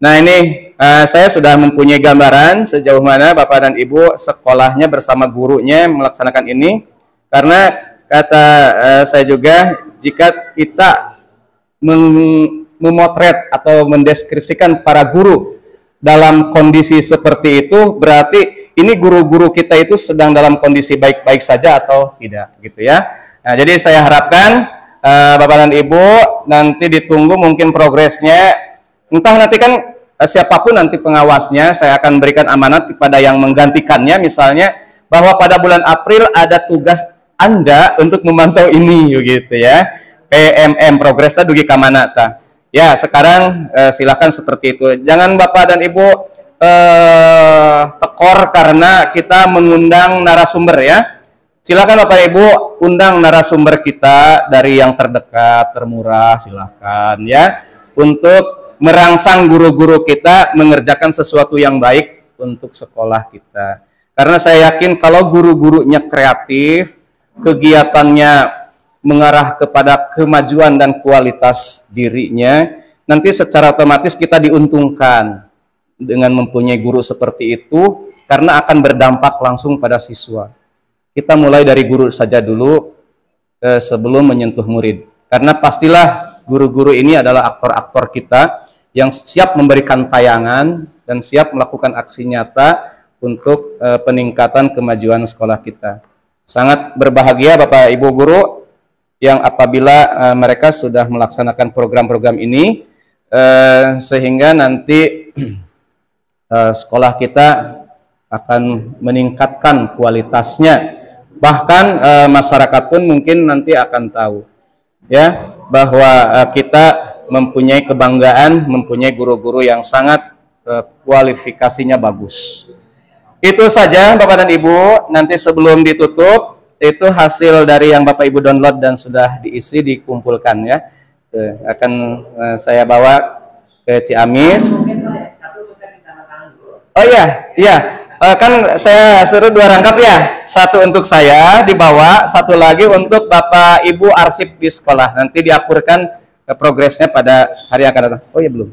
Nah, ini saya sudah mempunyai gambaran sejauh mana Bapak dan Ibu sekolahnya bersama gurunya melaksanakan ini. Karena kata saya juga, jika kita memotret atau mendeskripsikan para guru dalam kondisi seperti itu, berarti ini guru-guru kita itu sedang dalam kondisi baik-baik saja atau tidak, gitu ya. Nah, jadi saya harapkan Bapak dan Ibu nanti ditunggu mungkin progresnya. Entah nanti kan siapapun nanti pengawasnya, saya akan berikan amanat kepada yang menggantikannya, misalnya bahwa pada bulan April ada tugas Anda untuk memantau ini, gitu ya. PMM progresnya dugi kamana ta. Ya, sekarang silakan seperti itu. Jangan Bapak dan Ibu tekor karena kita mengundang narasumber ya. Silakan Bapak Ibu undang narasumber kita dari yang terdekat, termurah, silakan ya, untuk merangsang guru-guru kita mengerjakan sesuatu yang baik untuk sekolah kita. Karena saya yakin kalau guru-gurunya kreatif, kegiatannya mengarah kepada kemajuan dan kualitas dirinya, nanti secara otomatis kita diuntungkan dengan mempunyai guru seperti itu, karena akan berdampak langsung pada siswa. Kita mulai dari guru saja dulu sebelum menyentuh murid. Karena pastilah guru-guru ini adalah aktor-aktor kita yang siap memberikan tayangan dan siap melakukan aksi nyata untuk peningkatan kemajuan sekolah kita. Sangat berbahagia Bapak Ibu guru yang apabila mereka sudah melaksanakan program-program ini sehingga nanti sekolah kita akan meningkatkan kualitasnya. Bahkan masyarakat pun mungkin nanti akan tahu ya bahwa kita mempunyai kebanggaan, mempunyai guru-guru yang sangat kualifikasinya bagus. Itu saja Bapak dan Ibu. Nanti sebelum ditutup, itu hasil dari yang Bapak Ibu download dan sudah diisi, dikumpulkan ya. Akan saya bawa ke Ciamis. Oh iya, iya. kan saya suruh 2 rangkap ya. Satu untuk saya dibawa, satu lagi untuk Bapak Ibu arsip di sekolah. Nanti diakurkan progresnya pada hari yang akan datang. Oh ya belum.